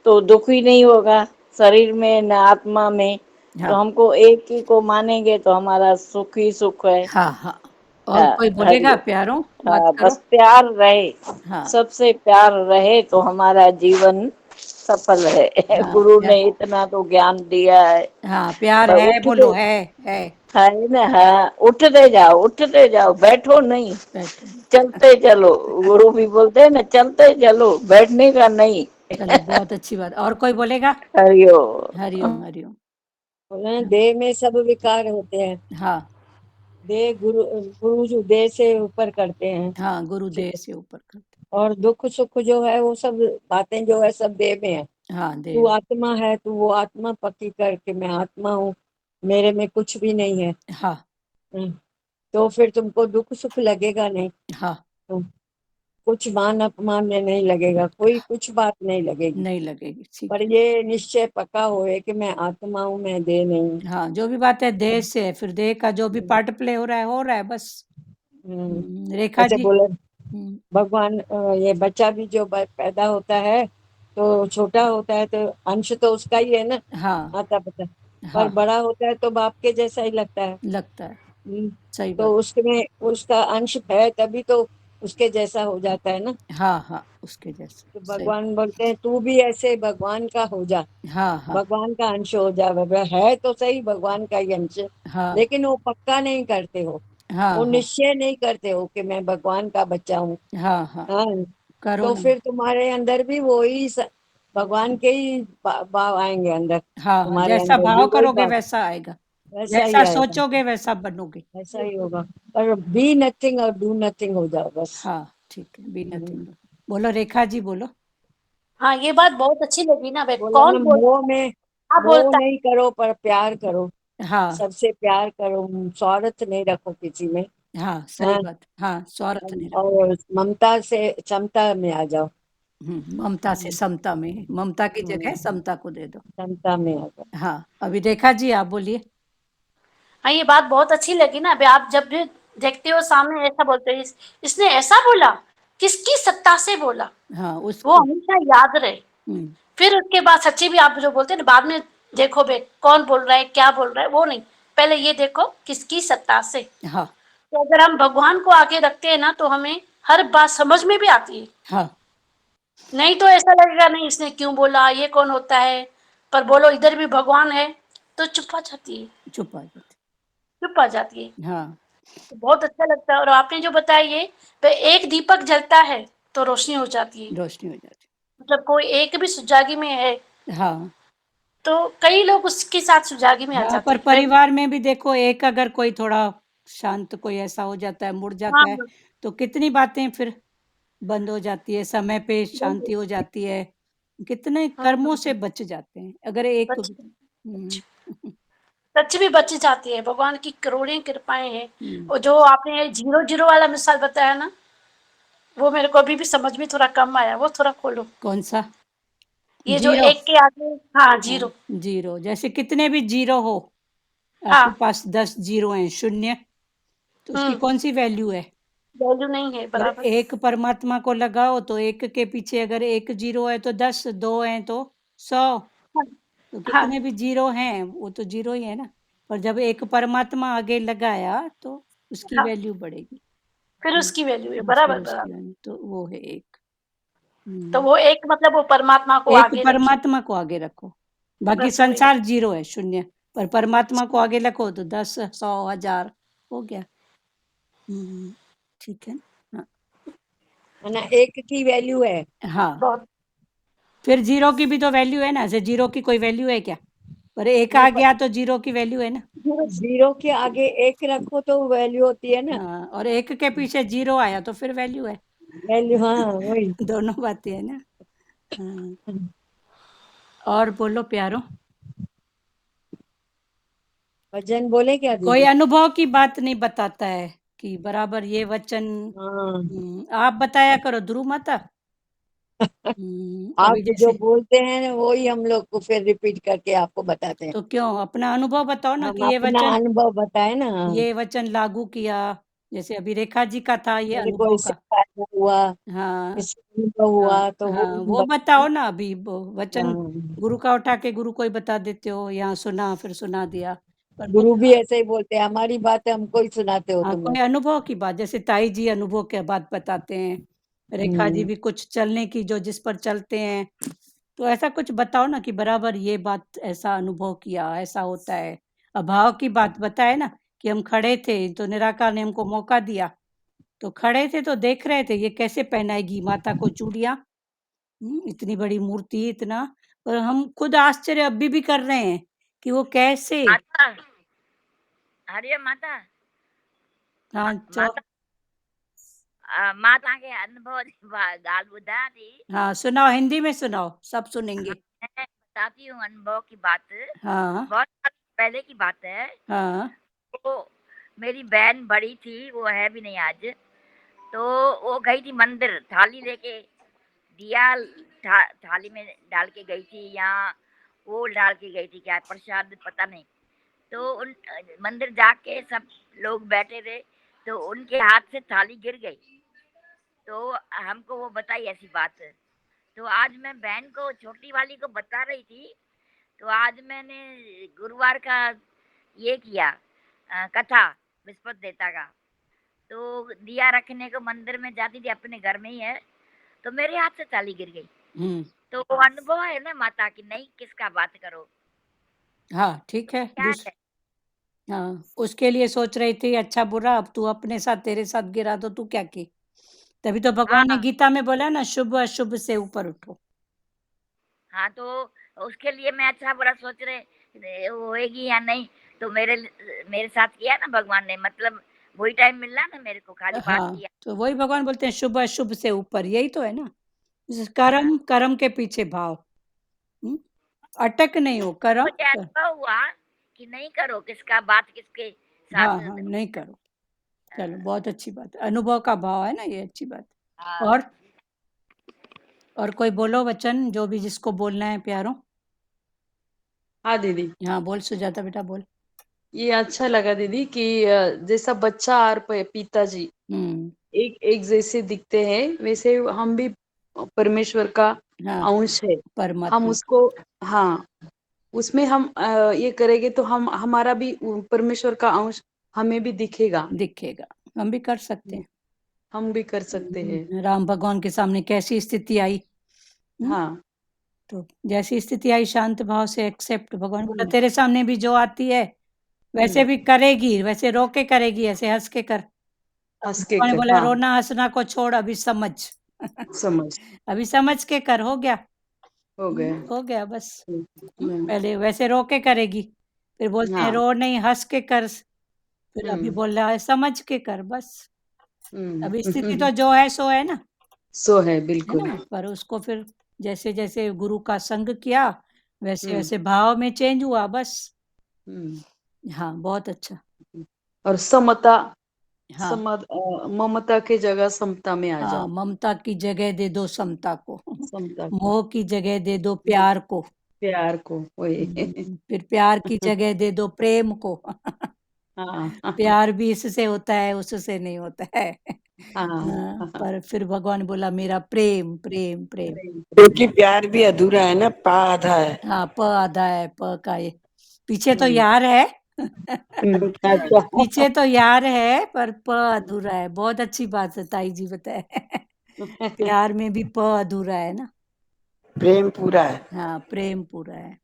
तो दुख ही नहीं होगा शरीर में न आत्मा में। तो हाँ हमको एक ही को मानेंगे तो हमारा सुख ही सुख है। हाँ हाँ। और हाँ, कोई बोलेगा हरिओम। प्यारो, बात हाँ, करो। बस प्यार रहे, हाँ सबसे प्यार रहे तो हमारा जीवन सफल है। हाँ गुरु ने इतना तो ज्ञान दिया है। हाँ प्यार पर है, उठते, बोलो है। है ना, हाँ, उठते जाओ, बैठो नहीं, बैठो नहीं। चलते चलो। गुरु भी बोलते हैं ना, चलते चलो, बैठने का नहीं। चलो बहुत अच्छी बात। और कोई बोलेगा। हरिओम। हरिओम हरिओम। बोले ना, देह में सब विकार होते हैं। हाँ देह गुरु, गुरु जो देह से ऊपर करते हैं। हाँ, ठीक गुरुदेव है। से ऊपर करते। और दुख सुख जो है वो सब बातें जो है सब देह में है। हाँ तू देव। आत्मा है, तू वो आत्मा पक्की करके मैं आत्मा हूँ, मेरे में कुछ भी नहीं है। हाँ हम्म, तो फिर तुमको दुख सुख लगेगा नहीं। हाँ, तुम कुछ मान अपमान में नहीं लगेगा, कोई कुछ बात नहीं लगेगी। नहीं लगेगी, ठीक पर है। ये निश्चय पक्का होए कि मैं आत्मा हूँ, मैं देह नहीं हूँ। हाँ, जो भी बात है देह से है, फिर देह का जो भी पार्ट प्ले हो रहा है बस। हम्म, रेखा ऐसे जी। बोले हम्म, भगवान, ये बच्चा भी जो पैदा होता है तो छोटा होता है तो अंश तो उसका ही है ना, हाँ माता पिता। पर हाँ, बड़ा होता है तो बाप के जैसा ही लगता है। लगता है। हम्म, सही तो बात। उसमें उसका अंश है तभी तो उसके जैसा हो जाता है ना। हाँ हाँ, उसके जैसे तो सही। भगवान बोलते हैं तू भी ऐसे भगवान का हो जा, हाँ हाँ भगवान का अंश हो जा। बाबा है तो सही भगवान का ही अंश, हाँ लेकिन वो पक्का नहीं करते हो, हाँ वो हाँ निश्चय नहीं करते हो कि मैं भगवान का बच्चा हूँ। हाँ हाँ, हाँ, करो तो ना। फिर तुम्हारे अंदर भी भगवान के ही भाव आएंगे अंदर, हाँ हाँ, तुम्हारे जैसा अंदर भी भाव वही करोगे भाव, वैसा आएगा। वैसा ही जैसा आएगा। सोचोगे वैसा बनोगे। ऐसा ही होगा। पर बी नथिंग और डू नथिंग हो जाओ बस। हाँ ठीक है, बी हम्म, नथिंग। बोलो रेखा जी, बोलो। हाँ, ये बात बहुत अच्छी लगी ना। वे बोला कौन ना, मोह बोलता है, में, क्या मोह बोलता नहीं करो पर प्यार करो, हाँ सबसे प्यार करो, स्वार्थ नहीं रखो किसी में। हाँ, सही हाँ, बात। हाँ, स्वार्थ नहीं रखो। और ममता से क्षमता में आ जाओ। ममता से समता में, ममता की जगह हम्म, समता को दे दो। क्षमता में आ जाओ। हाँ, अभी रेखा जी आप बोलिए। हाँ, ये बात बहुत अच्छी लगी ना। वे आप जब भी देखते हो सामने ऐसा बोलते हो, इसने ऐसा बोला, किसकी सत्ता से बोला, हाँ वो उसको। हमेशा याद रहे। हम्म, फिर उसके बाद सच्ची भी आप जो बोलते हैं ना, बाद में देखो बे कौन बोल रहा है, क्या बोल रहा है, वो नहीं, पहले ये देखो किसकी सत्ता से। हाँ तो अगर हम भगवान को आगे रखते हैं ना तो हमें हर बात समझ में भी आती है। हाँ, नहीं तो ऐसा लगेगा नहीं इसने क्यों बोला, ये कौन होता है, पर बोलो इधर भी भगवान है तो चुप आ जाती है, चुप आ जाते। चुप आ जाती है। हाँ, तो बहुत अच्छा लगता है। और आपने जो बताया ये, पे एक दीपक जलता है तो रोशनी हो जाती है। रोशनी हो जाती। मतलब कोई एक भी सुजागी में है हाँ, तो कई लोग उसके साथ सुजागी में आ हाँ, जाते पर हैं। परिवार में भी देखो, एक अगर कोई थोड़ा शांत कोई ऐसा हो जाता है, मुड़ जाता है, हाँ, तो कितनी बातें फिर बंद हो जाती है, समय पे शांति हो जाती है, कितने कर्मों से बच जाते हैं अगर एक को बच भी। सच भी बच जाती है। भगवान की करोड़ों कृपाएं हैं। हम्म, और जो आपने 0-0 वाला मिसाल बताया ना, वो मेरे को अभी भी समझ में थोड़ा कम आया, वो थोड़ा खोलो। कौन सा? ये जो जीरो। एक के आगे, हाँ, हाँ, 0। जीरो, जैसे कितने भी जीरो हो, आपके हाँ, पास 10 जीरो हैं, शून्य, तो उसकी कौन सी वैल्यू है? वैल्यू नहीं है और बराबर। एक परमात्मा को लगाओ तो एक के पीछे अगर एक जीरो है तो 10, 2 हैं तो 100, हाँ, तो हाँ, कितने भी जीरो हैं वो तो जीरो ही है ना। पर जब एक परमात्मा आगे लगाया तो उसकी हाँ, वैल्यू बढ़ेगी। फिर उसकी वैल्यू है फिर बराबर उसकी बराबर। वैल्यू, तो वो है एक। तो वो एक मतलब वो परमात्मा को एक आगे रखिए। परमात्मा को आगे रखो, बाकी बस वही। संसार जीरो है, शून्य, पर परमात्मा को आगे रखो तो 10, 100, 1000 हो गया। ठीक है। हाँ, है ना, एक की वैल्यू है। हाँ, बहुत फिर जीरो की भी तो वैल्यू है ना, ऐसे जीरो की कोई वैल्यू है क्या? पर एक नहीं, आ गया तो जीरो की वैल्यू है ना। जीरो के आगे एक रखो तो वैल्यू होती है ना। हाँ, और एक के पीछे जीरो आया तो फिर वैल्यू है। वैल्यू, हाँ वही। दोनों बातें है ना। हाँ, और बोलो प्यारो, भजन बोले क्या कोई दीदी? अनुभव की बात नहीं बताता है कि बराबर ये वचन। हाँ, आप बताया करो ध्रुव माता। अभी आप जो जैसे, बोलते हैं वही हम लोग को फिर रिपीट करके आपको बताते हैं। तो क्यों अपना अनुभव बताओ ना हम कि अपना अनुभव बताए ना। ये वचन लागू किया, जैसे अभी रेखा जी का था ये मेरे को अनुभव इससे का। फायदा हुआ, हाँ, इससे अनुभव हाँ, हुआ, तो वो हाँ, हम वो बताओ बताए। ना अभी वो वचन। हाँ, गुरु का उठा के गुरु को ही बता देते हो, यहाँ सुना फिर सुना दिया, पर कुछ। गुरु भी ऐसे ही बोलते हैं, हमारी बातें हमको ही सुनाते हो हाँ, तुम कोई लोग। अनुभव की बात, जैसे ताई जी अनुभव के बात बताते हैं, रेखा जी हम्म, भी कुछ चलने की जो जिस पर चलते हैं, तो ऐसा कुछ बताओ ना कि बराबर ये बात ऐसा अनुभव किया, ऐसा होता है। अभाव की बात बताए ना कि हम खड़े थे तो निराकार ने हमको मौका दिया, तो खड़े थे तो देख रहे थे ये कैसे पहनाएगी माता को चूड़ियां, इतनी बड़ी मूर्ति इतना, पर हम खुद आश्चर्य अभी भी कर रहे हैं कि वो कैसे। माता हरिओम माता हाँ, माता मां तव्हांखे अनुभव जी ॻाल्हि ॿुधायां थी। हाँ, सुनाओ, हिंदी में सुनाओ, सब सुनेंगे। मैं बताती हूँ अनुभव की बात। हाँ, बहुत साल पहले की बात है। हाँ, तो मेरी बहन बड़ी थी, वो है भी नहीं आज। तो वो गई थी मंदिर, थाली लेके दिया थाली में डाल के गई थी, या वो डाल के गई थी, क्या प्रसाद पता नहीं। तो उन मंदिर जाके सब लोग बैठे थे, तो उनके हाथ से थाली गिर गई। तो हमको वो बताई ऐसी बात। तो आज मैं बहन को, छोटी वाली को बता रही थी। तो आज मैंने गुरुवार का ये किया, कथा विस्पत देवता का। तो दिया रखने को मंदिर में जाती थी, अपने घर में ही है। तो मेरे हाथ से थाली गिर गई। हम्म, तो वो अनुभव है ना माता की, नहीं किसका बात करो। हाँ, ठीक है। क्या है? हाँ, उसके लिए सोच रही थी अच्छा बुरा, अब तू अपने साथ, तेरे साथ गिरा तो तू क्या की। तभी तो भगवान ने हाँ, गीता में बोला ना, शुभ अशुभ से ऊपर उठो। हाँ, तो उसके लिए मैं अच्छा बुरा सोच रहे होएगी या नहीं। तो मेरे साथ किया ना भगवान ने, मतलब वही टाइम मिला ना मेरे को, खाली बात हाँ, किया। तो वही भगवान बोलते हैं शुभ अशुभ से ऊपर, यही तो है ना। हाँ, कर्म, कर्म के पीछे भाव। हम्म, अटक नहीं हो, कर्म मुझे अनुभव हुआ कि नहीं करो किसका बात, किसके हाँ, साथ। हाँ, नहीं करो। चलो, बहुत अच्छी बात है, अनुभव का भाव है ना, ये अच्छी बात। हाँ, और कोई बोलो वचन, जो भी जिसको बोलना है प्यारो। हाँ दीदी, हाँ, बोल सुजाता बेटा, बोल। ये अच्छा लगा दीदी कि जैसा बच्चा और पिताजी हम्म, एक एक जैसे दिखते हैं, वैसे हम भी परमेश्वर का हाँ, अंश है। हम परमात्मा उसको, हाँ, उसमें हम ये करेंगे तो हम हमारा भी परमेश्वर का अंश हमें भी दिखेगा। दिखेगा। हम भी कर सकते हैं। हम भी कर सकते हैं। राम भगवान के सामने कैसी स्थिति आई, हाँ। तो जैसी स्थिति आई शांत भाव से एक्सेप्ट। भगवान बोला हम्म, तेरे सामने भी जो आती है वैसे भी करेगी, वैसे रो के करेगी, ऐसे हंस के कर। हंस के भगवान कर, बोला हाँ, रोना हंसना को छोड़, अभी समझ। समझ अभी समझ के कर, हो गया। हो गया। हो गया बस। हम्म, पहले वैसे रो के करेगी, फिर बोलते हैं हाँ। रो नहीं, हंस के कर। फिर अभी हम्म, बोल रहा है समझ के कर, बस। अभी स्थिति हम्म। तो जो है सो है ना, सो है है बिल्कुल। ना। पर उसको फिर जैसे जैसे गुरु का संग किया वैसे हम्म, वैसे भाव में चेंज हुआ, बस। हम्म। हाँ, बहुत अच्छा। और समता, हाँ ममता के जगह समता में आ हाँ, जाओ। ममता की जगह दे दो समता को, समता को, मोह की जगह दे दो प्यार को, प्यार को, वही। फिर प्यार की जगह दे दो प्रेम को। हाँ, प्यार भी इससे होता है, उससे नहीं होता है। हाँ, पर फिर भगवान बोला मेरा प्रेम प्रेम प्रेम। क्योंकि प्यार भी अधूरा है ना, पा आधा है। हाँ, प आधा है, प का ये पीछे तो हम्म, यार है। अच्छा। पीछे तो यार है पर प अधूरा है। बहुत अच्छी बात है ताई जी बताए। प्यार में भी प अधूरा है ना। प्रेम पूरा है। हाँ, प्रेम पूरा है।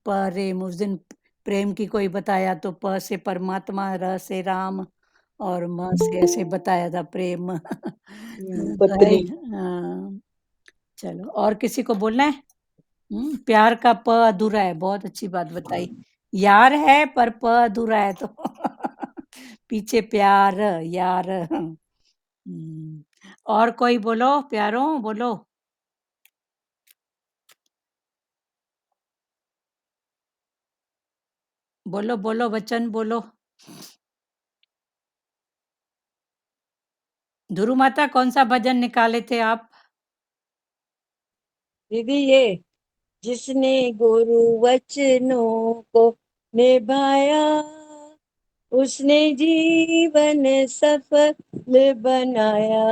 प्रेम, उस दिन प्रेम की कोई बताया तो प से परमात्मा, र से राम और म से ऐसे बताया था प्रेम। तो है पत्नी। हाँ, चलो और किसी को बोलना है। प्यार का प अधूरा है, बहुत अच्छी बात बताई। यार है पर प अधूरा है तो पीछे प्यार यार। और कोई बोलो, प्यारों बोलो। बोलो बोलो बच्चन बोलो। धुरु माता कौन सा भजन निकाले थे आप? दीदी ये जिसने गुरु वचनों को निभाया, उसने जीवन सफल बनाया।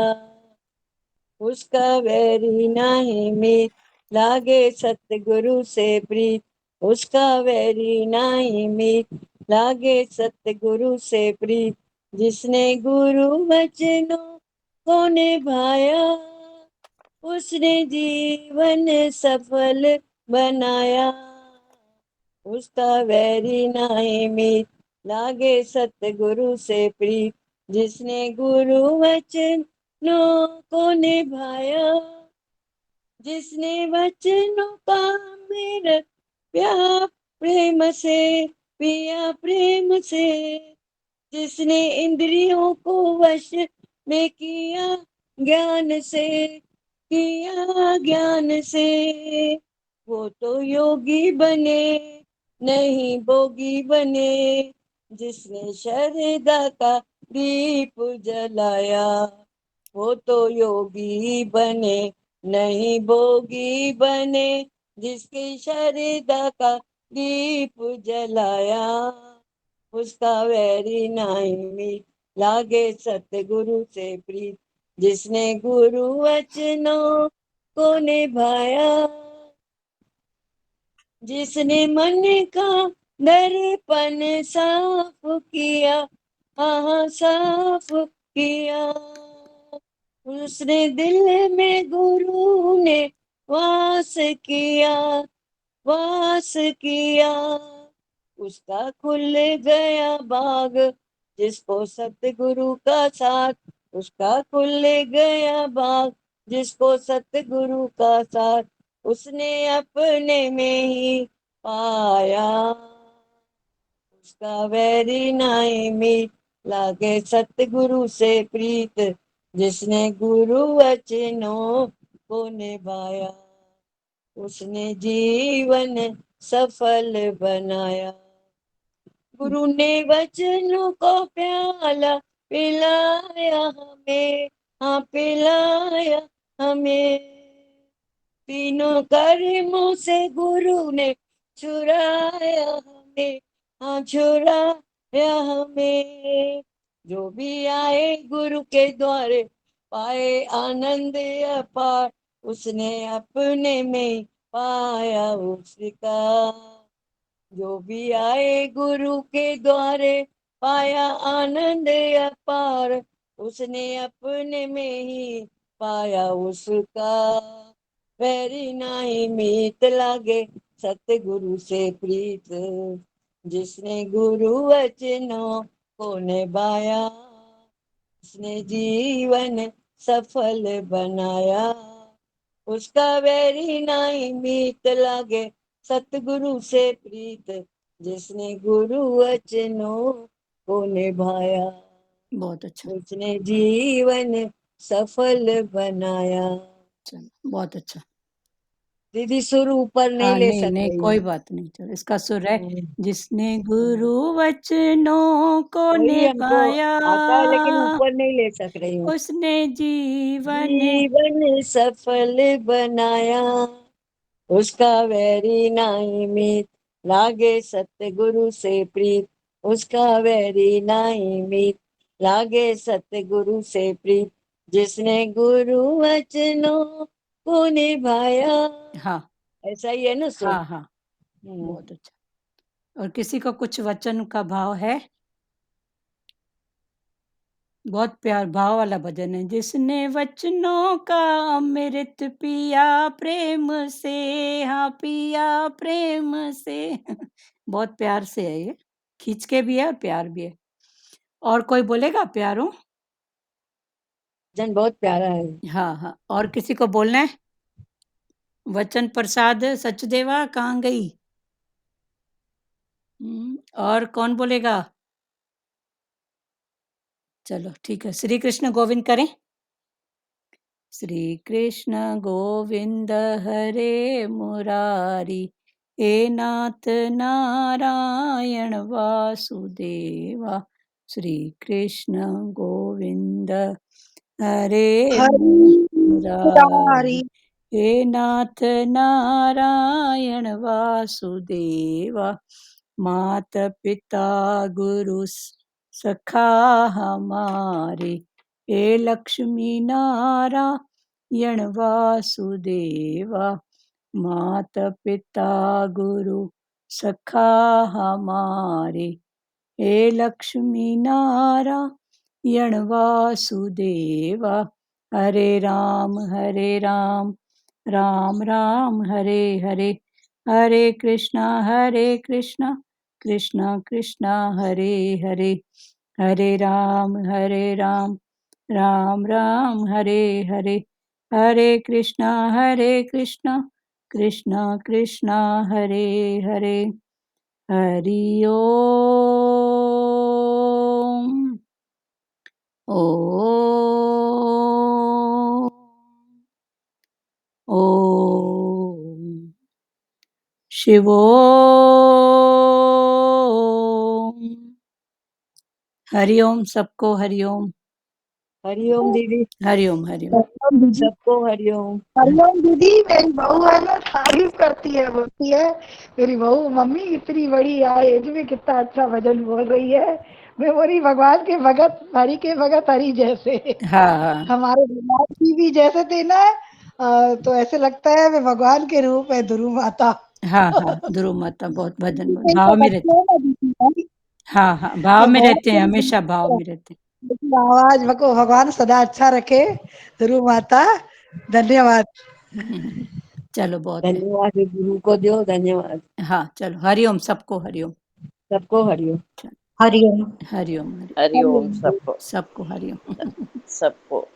उसका वैरी नहीं मीत, लागे सतगुरु से प्रीत। उसका वैरी नहीं मीत, लागे सतगुरु से प्रीत। जिसने गुरु वचनों को निभाया, उसने जीवन सफल बनाया। उसका वैरी नहीं मीत, लागे सतगुरु से प्रीत। जिसने गुरु वचनों को निभाया, जिसने वचनों का मेरा प्यार प्रेम से पिया प्रेम से, जिसने इंद्रियों को वश में किया ज्ञान से, किया ज्ञान से, वो तो योगी बने नहीं भोगी बने। जिसने श्रद्धा का दीप जलाया, वो तो योगी बने नहीं भोगी बने। जिसकी श्रद्धा का दीप जलाया, उसका वैरी नहीं मीत, लागे सतगुरु से प्रीत। जिसने गुरु वचनों को निभाया, जिसने मन का दर्पण साफ किया, हाँ साफ किया। उसने दिल में गुरु ने वास किया, वास किया। उसका खुल गया बाग, जिसको सतगुरु का साथ। उसका खुल गया बाग, जिसको सतगुरु का साथ। उसने अपने में ही पाया, उसका वैरी नहीं मीत, लागे सतगुरु से प्रीत। जिसने गुरु वचनों को निभाया, उसने जीवन सफल बनाया। गुरु ने वचनों को प्याला पिलाया हमें, हाँ पिलाया हमें। तीनों कर्मों से गुरु ने छुड़ाया हमें, हाँ छुड़ाया हमें। जो भी आए गुरु के द्वारे, पाए आनंद अपार। उसने अपने में पाया उसका। जो भी आए गुरु के द्वारे, पाया आनंद अपार, उसने अपने में ही पाया उसका वैरी नाही मीत लागे, सतगुरु से प्रीत, जिसने गुरु वचनों को निभाया, उसने जीवन सफल बनाया, उसका वैरी नाही मीत लागे, सतगुरु से प्रीत, जिसने गुरु वचनों को निभाया, बहुत अच्छा, उसने जीवन सफल बनाया। चलो बहुत अच्छा। दीदी सुर ऊपर नहीं हाँ, ले नहीं, सक नहीं, रही कोई हूँ। बात नहीं, चलो इसका सुर है, हम्म, जिसने गुरु वचनों को वही हमको निभाया, आता है लेकिन ऊपर नहीं ले सक रही हूँ। उसने जीवन जीवन सफल बनाया, उसका वैरी नाही मीत लागे, सतगुरु से प्रीत, उसका वैरी नाही मीत लागे, सतगुरु से प्रीत, जिसने गुरु वचनों को निभाया। हाँ, ऐसा ही है ना सुर। हाँ, हाँ, बहुत अच्छा। और किसी को कुछ वचन का भाव है? बहुत प्यार भाव वाला भजन है। जिसने वचनों का अमृत पिया प्रेम से, हाँ पिया प्रेम से। बहुत प्यार से है ये, खींच के भी है और प्यार भी है। और कोई बोलेगा प्यारो? भजन बहुत प्यारा है। हाँ, हाँ, और किसी को बोलना है? वचन प्रसाद सचदेवा कहाँ गई? और कौन बोलेगा? चलो ठीक है, श्री कृष्ण गोविंद करें। श्री कृष्ण गोविंद हरे मुरारी, हे नाथ नारायण वासुदेवा। श्री कृष्ण गोविंद हरे हरि मुरारी, मुरारी, हे नाथ नारायण वासुदेवा। मात पिता गुरु सखा हमारे, हे लक्ष्मी नारायण वासुदेवा। मात पिता गुरु सखा हमारे, हे लक्ष्मी नारायण वासुदेवा। हरे राम राम राम हरे हरे, हरे कृष्णा कृष्णा कृष्णा हरे हरे, हरे राम राम राम हरे हरे, हरे कृष्णा कृष्णा कृष्णा हरे हरे। हरि ओम। ओम। ओम शिवोम। हरिओम सबको, हरिओम हरिओम दीदी, हरिओम हरिओम। हरिओम दीदी। सबको हरिओम। हरिओम दीदी, मेरी बहू है ना, तारीफ करती है, बोलती है मेरी बहू, मम्मी इतनी बड़ी एज में कितना अच्छा भजन बोल रही है। मैं बोली भगवान के भगत, हरि के भगत हरि जैसे। हाँ हाँ हमारे भगवान जी भी जैसे थे ना, तो ऐसे लगता है वे भगवान के रूप है, ध्रुव माता। हाँ हाँ, ध्रुव माता बहुत भजन इनका भाव में रहते। बच्चे है ना दीदी, हाँ हाँ, भाव तो में बहुत रहते हैं, हमेशा भाव में रहते हैं। लेकिन आवाज को भगवान सदा अच्छा रखे, ध्रुव माता। धन्यवाद। चलो बहुत है। धन्यवाद गुरु को दो, धन्यवाद हाँ चलो, हरिओम सबको, हरिओम। सबको हरिओम। हरिओम। हरिओम हरिओम सबको सबको हरिओम। सबको।